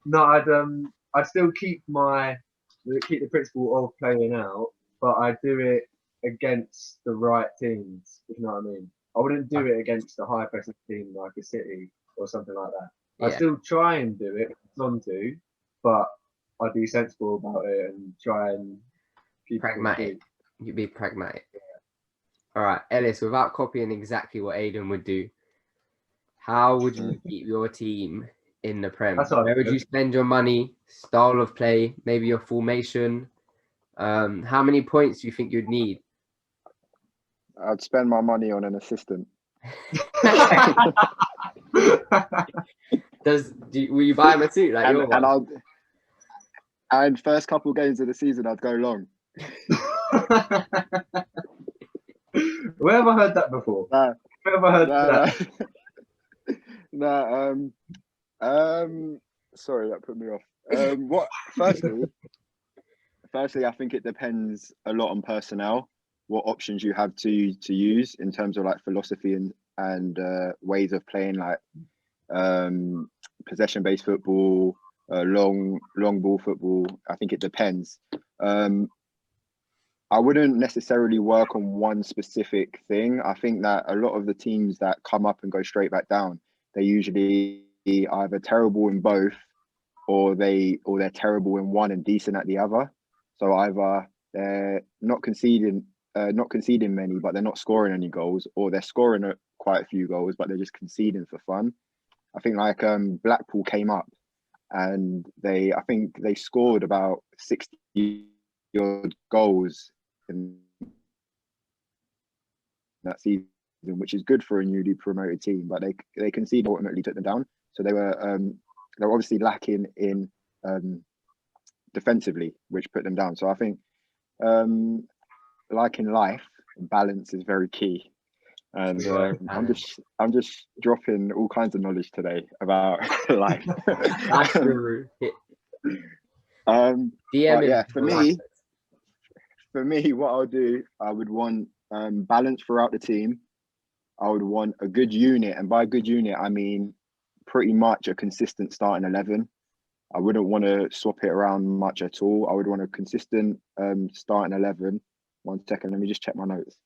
[SPEAKER 3] No, I'd still keep the principle of playing out, but I do it against the right teams, if you know what I mean. I wouldn't do it against a high pressing team like a City or something like that. I
[SPEAKER 1] Yeah.
[SPEAKER 3] still try and do it if it's on to, but I'd be sensible about it and try and keep
[SPEAKER 1] Pragmatic. You'd be pragmatic. All right, Ellis, without copying exactly what Aidan would do, how would you keep your team in the Prem?
[SPEAKER 3] That's what
[SPEAKER 1] Where would you spend your money, style of play, maybe your formation? How many points do you think you'd need?
[SPEAKER 2] I'd spend my money on an assistant.
[SPEAKER 1] Will you buy him a suit like your one?
[SPEAKER 2] And first couple of games of the season, I'd go long.
[SPEAKER 3] Where have I heard that before?
[SPEAKER 2] Nah,
[SPEAKER 3] Where have I heard that?
[SPEAKER 2] Sorry, that put me off. Firstly, I think it depends a lot on personnel, what options you have to use in terms of like philosophy and ways of playing, like possession-based football, long ball football. I think it depends. I wouldn't necessarily work on one specific thing. I think that a lot of the teams that come up and go straight back down, they're usually either terrible in both, or they're terrible in one and decent at the other. So either they're not conceding many, but they're not scoring any goals, or they're scoring quite a few goals, but they're just conceding for fun. I think like Blackpool came up, and I think they scored about 60 odd goals in that season, which is good for a newly promoted team, but they conceded, ultimately took them down. So they were obviously lacking in defensively, which put them down. So I think like in life, balance is very key. And I'm just dropping all kinds of knowledge today about life.
[SPEAKER 1] That's true.
[SPEAKER 2] But yeah, for me, what I'll do, I would want balance throughout the team. I would want a good unit, and by good unit, I mean pretty much a consistent starting 11. I wouldn't want to swap it around much at all. I would want a consistent starting 11. 1 second, let me just check my notes.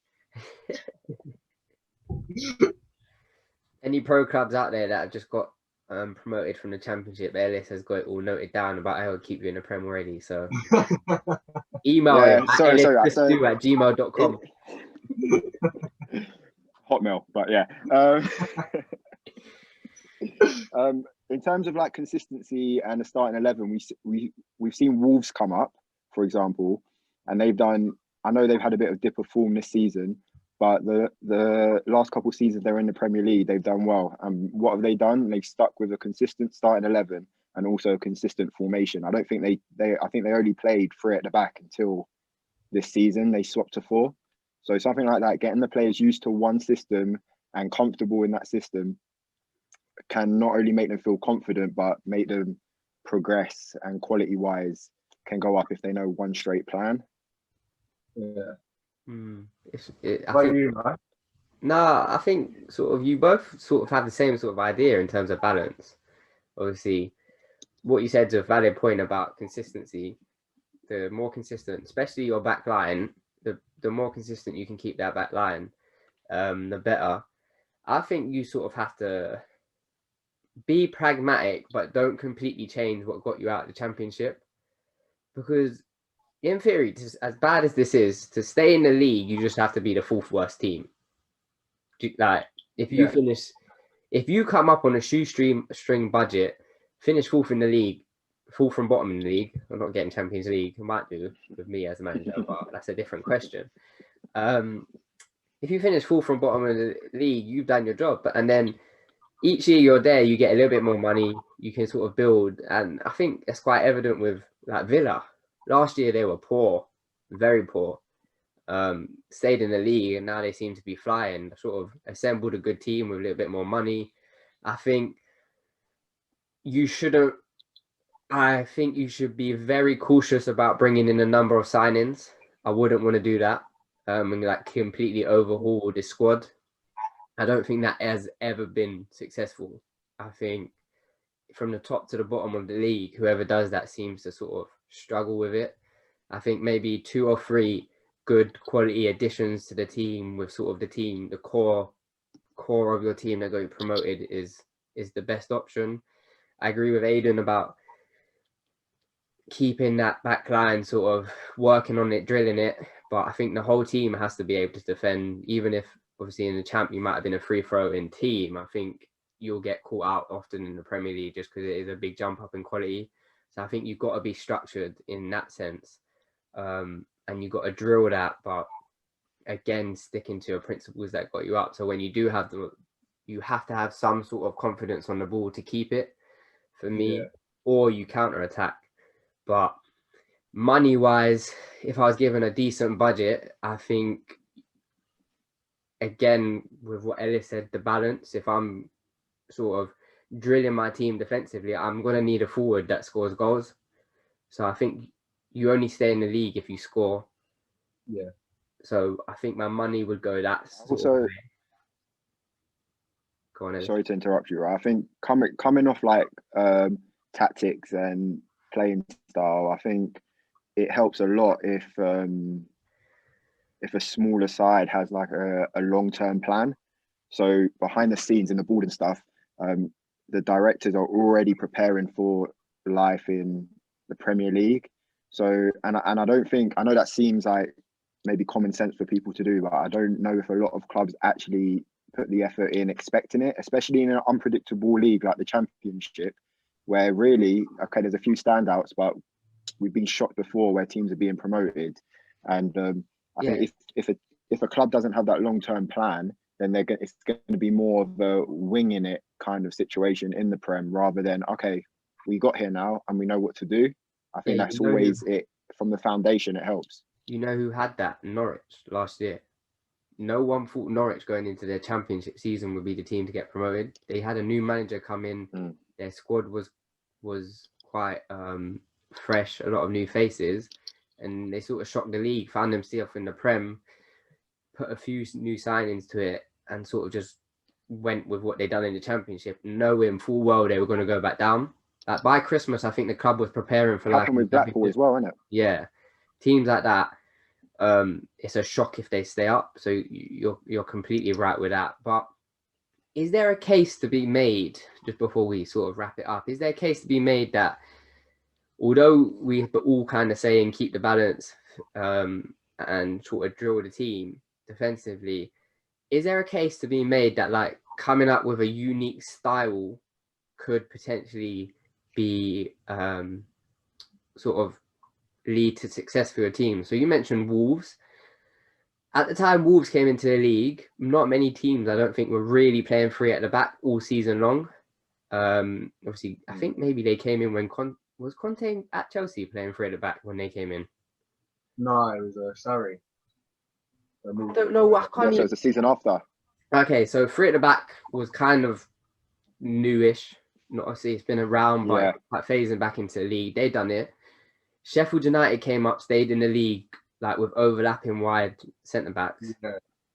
[SPEAKER 1] Any pro clubs out there that have just got promoted from the Championship? Ellis has got it all noted down about how he'll keep you in the Prem already. So email him at ellis@gmail.com.
[SPEAKER 2] Hotmail, but yeah. In terms of like consistency and the starting 11, we've seen Wolves come up, for example, and I know they've had a bit of dip of form this season, but the last couple of seasons they're in the Premier League, they've done well. And what have they done? They've stuck with a consistent starting 11 and also a consistent formation. I don't think I think they only played 3 at the back until this season. They swapped to 4. So something like that, getting the players used to one system and comfortable in that system, can not only make them feel confident, but make them progress, and quality wise can go up if they know one straight plan.
[SPEAKER 3] Yeah.
[SPEAKER 1] I think sort of you both sort of have the same sort of idea in terms of balance. Obviously, what you said is a valid point about consistency. The more consistent, especially your back line, the more consistent you can keep that back line, the better. I think you sort of have to be pragmatic, but don't completely change what got you out of the Championship. Because in theory, as bad as this is, to stay in the league, you just have to be the 4th worst team. Like if you come up on a shoestring budget, finish 4th in the league, 4th from bottom in the league. I'm not getting Champions League. I might do with me as a manager, but that's a different question. If you finish 4th from bottom of the league, you've done your job. And then each year you're there, you get a little bit more money. You can sort of build, and I think it's quite evident with like Villa. Last year they were poor, very poor. Stayed in the league, and now they seem to be flying. Sort of assembled a good team with a little bit more money. I think you should be very cautious about bringing in a number of signings. I wouldn't want to do that and like completely overhaul the squad. I don't think that has ever been successful. I think from the top to the bottom of the league, whoever does that seems to sort of struggle with it. I think maybe 2 or 3 good quality additions to the team with sort of the core of your team that got promoted is the best option. I agree with Aidan about keeping that back line, sort of working on it, drilling it. But I think the whole team has to be able to defend, even if obviously in the champ you might have been a free throw in team. I think you'll get caught out often in the Premier League just because it is a big jump up in quality. So I think you've got to be structured in that sense. And you've got to drill that, but again, sticking to your principles that got you up. So when you do have you have to have some sort of confidence on the ball to keep it, for me, or you counter attack. But money wise, if I was given a decent budget, I think, again, with what Ellis said, the balance, if I'm sort of drilling my team defensively, I'm going to need a forward that scores goals. So I think you only stay in the league if you score.
[SPEAKER 3] Yeah.
[SPEAKER 1] So I think my money would go that sort
[SPEAKER 2] Also,
[SPEAKER 1] of way. Go on, Ellis.
[SPEAKER 2] Sorry to interrupt you, right? I think coming off like tactics and playing style, I think it helps a lot if a smaller side has like a long-term plan. So behind the scenes in the board and stuff, the directors are already preparing for life in the Premier League. So and I don't think, I know that seems like maybe common sense for people to do, but I don't know if a lot of clubs actually put the effort in expecting it, especially in an unpredictable league like the Championship, where really, okay, there's a few standouts, but we've been shocked before where teams are being promoted. And I think if a club doesn't have that long-term plan, then it's going to be more of a winging it kind of situation in the Prem, rather than, okay, we got here now and we know what to do. I think that's always it. From the foundation, it helps.
[SPEAKER 1] You know who had that? Norwich last year. No one thought Norwich going into their Championship season would be the team to get promoted. They had a new manager come in. Their squad was quite fresh, a lot of new faces, and they sort of shocked the league, found themselves in the Prem, put a few new signings to it, and sort of just went with what they'd done in the Championship, knowing full well they were going to go back down. Like by Christmas, I think the club was preparing for
[SPEAKER 2] happened with Blackpool as well, isn't it?
[SPEAKER 1] Yeah, teams like that. It's a shock if they stay up. So you're completely right with that. But is there a case to be made, just before we sort of wrap it up, is there a case to be made that although we're all kind of saying keep the balance and sort of drill the team defensively, is there a case to be made that like coming up with a unique style could potentially be sort of lead to success for your team? So you mentioned Wolves. At the time Wolves came into the league, not many teams, I don't think, were really playing free at the back all season long. Obviously, I think maybe they came in when was Conte at Chelsea playing free at the back when they came in?
[SPEAKER 3] No, it was Surrey.
[SPEAKER 1] I don't know. I can't
[SPEAKER 2] so it's the season after.
[SPEAKER 1] Okay, so free at the back was kind of newish. Not obviously it's been around, but like phasing back into the league, they done it. Sheffield United came up, stayed in the league, like with overlapping wide centre backs,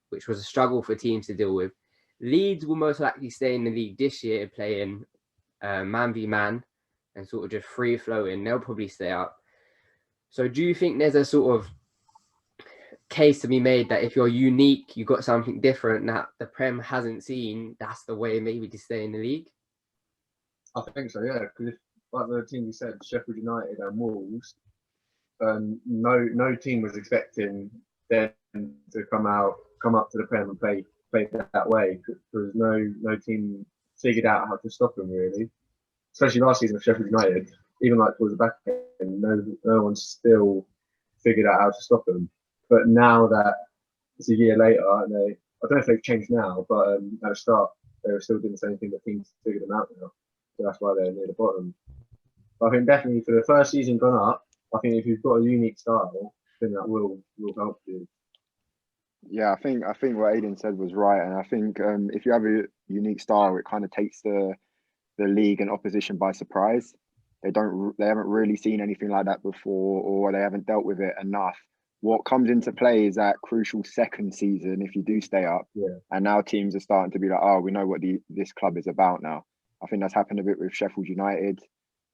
[SPEAKER 1] which was a struggle for teams to deal with. Leeds will most likely stay in the league this year, playing man v man and sort of just free flowing. They'll probably stay up. So do you think there's a sort of case to be made that if you're unique, you've got something different that the Prem hasn't seen, that's the way maybe to stay in the league?
[SPEAKER 3] I think so, yeah. Because if, like the team you said, Sheffield United and Wolves, no team was expecting them to come up to the Prem and play that way, because no team figured out how to stop them really. Especially last season with Sheffield United, even like towards the back end, no one still figured out how to stop them. But now that it's a year later, and I don't know if they've changed now, but at the start they were still doing the same thing, but teams figured them out now. So that's why they're near the bottom. But I think definitely for the first season gone up, I think if you've got a unique style, then that will help you.
[SPEAKER 2] Yeah, I think what Aidan said was right, and I think if you have a unique style, it kind of takes the league and opposition by surprise. They haven't really seen anything like that before, or they haven't dealt with it enough. What comes into play is that crucial second season if you do stay up, and now teams are starting to be like, oh, we know what this club is about now. I think that's happened a bit with Sheffield United.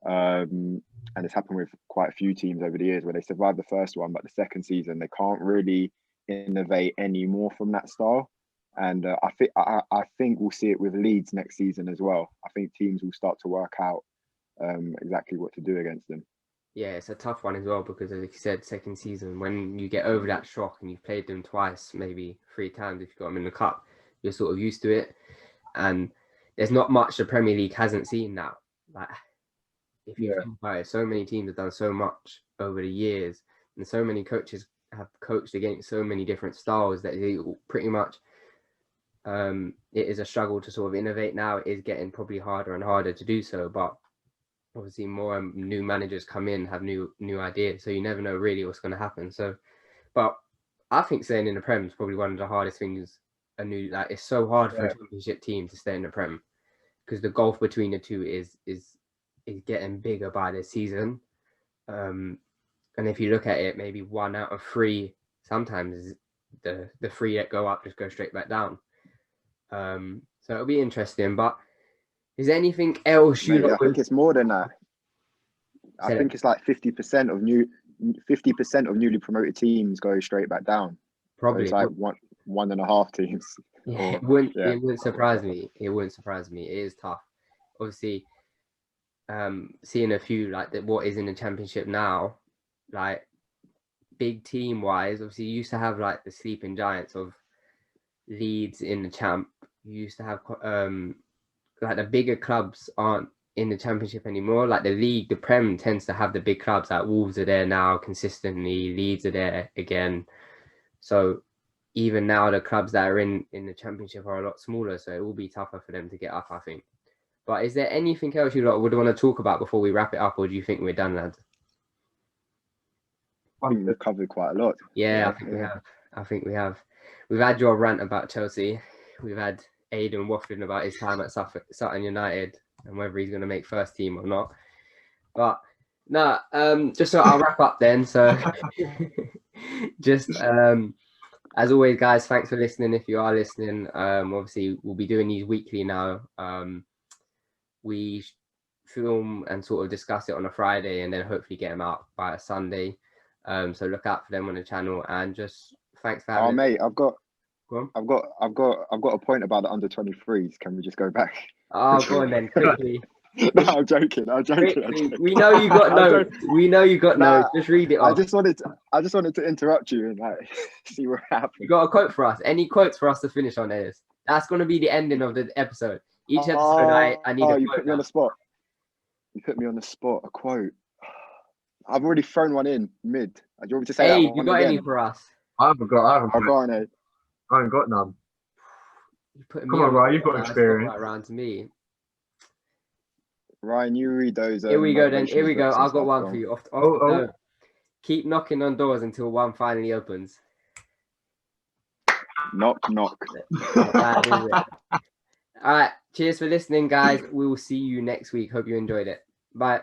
[SPEAKER 2] And it's happened with quite a few teams over the years where they survive the first one, but the second season they can't really innovate any more from that style. And I think we'll see it with Leeds next season as well. I think teams will start to work out exactly what to do against them.
[SPEAKER 1] Yeah, it's a tough one as well because, as you said, second season, when you get over that shock and you've played them twice, maybe 3 times if you've got them in the cup, you're sort of used to it. And there's not much the Premier League hasn't seen now. Like, if you think about it, so many teams have done so much over the years, and so many coaches have coached against so many different styles that they pretty much it is a struggle to sort of innovate now. It is getting probably harder and harder to do so, but obviously more new managers come in, have new ideas, so you never know really what's going to happen. So, but I think staying in the Prem is probably one of the hardest things. It's so hard for a championship team to stay in the Prem because the gulf between the two is getting bigger by this season. And if you look at it, maybe 1 out of 3 sometimes the 3 that go up just go straight back down. So it'll be interesting. But is there anything else
[SPEAKER 2] I think it's more than that. I think it's like 50% of newly promoted teams go straight back down.
[SPEAKER 1] Probably
[SPEAKER 2] so it's like 1.5 teams.
[SPEAKER 1] Yeah, it wouldn't surprise me. It wouldn't surprise me. It is tough. Obviously, seeing a few like what is in the championship now, like big team wise, obviously you used to have like the sleeping giants of Leeds in the champ. You used to have like the bigger clubs aren't in the championship anymore. Like the league, the Prem tends to have the big clubs. Like Wolves are there now consistently. Leeds are there again. So even now, the clubs that are in the championship are a lot smaller. So it will be tougher for them to get up, I think. But is there anything else you lot would want to talk about before we wrap it up, or do you think we're done, lads?
[SPEAKER 2] I think we've covered quite a lot.
[SPEAKER 1] Yeah, I think we have. We've had your rant about Chelsea. We've had Aidan waffling about his time at Sutton United and whether he's going to make first team or not. But no, just so I'll wrap up then. So just as always, guys, thanks for listening. If you are listening, obviously we'll be doing these weekly now. We film and sort of discuss it on a Friday and then hopefully get them out by a Sunday. So look out for them on the channel and just thanks for having.
[SPEAKER 2] Oh mate, I've got a point about the under 23s. Can we just go back?
[SPEAKER 1] Oh, go on then, quickly.
[SPEAKER 2] No, I'm joking.
[SPEAKER 1] We know you got notes. We know you got notes. Just read it off.
[SPEAKER 2] I just wanted to interrupt you and like see what happened.
[SPEAKER 1] You got a quote for us? Any quotes for us to finish on this? That's going to be the ending of the episode. Each episode, I need a quote.
[SPEAKER 2] You put me on the spot. You put me on the spot. A quote. I've already thrown one in mid. Do you want me to say that one
[SPEAKER 1] you got
[SPEAKER 2] again?
[SPEAKER 1] any for us?
[SPEAKER 3] I haven't got
[SPEAKER 2] none.
[SPEAKER 3] I haven't got none.
[SPEAKER 1] Come
[SPEAKER 3] on, Ryan, you've got experience.
[SPEAKER 1] Right around to me.
[SPEAKER 2] Ryan, you read those.
[SPEAKER 1] Here we go then. Here we go. I've got one for you. No. Keep knocking on doors until one finally opens.
[SPEAKER 2] Knock, knock.
[SPEAKER 1] That is it. All right. Cheers for listening, guys. We will see you next week. Hope you enjoyed it. Bye.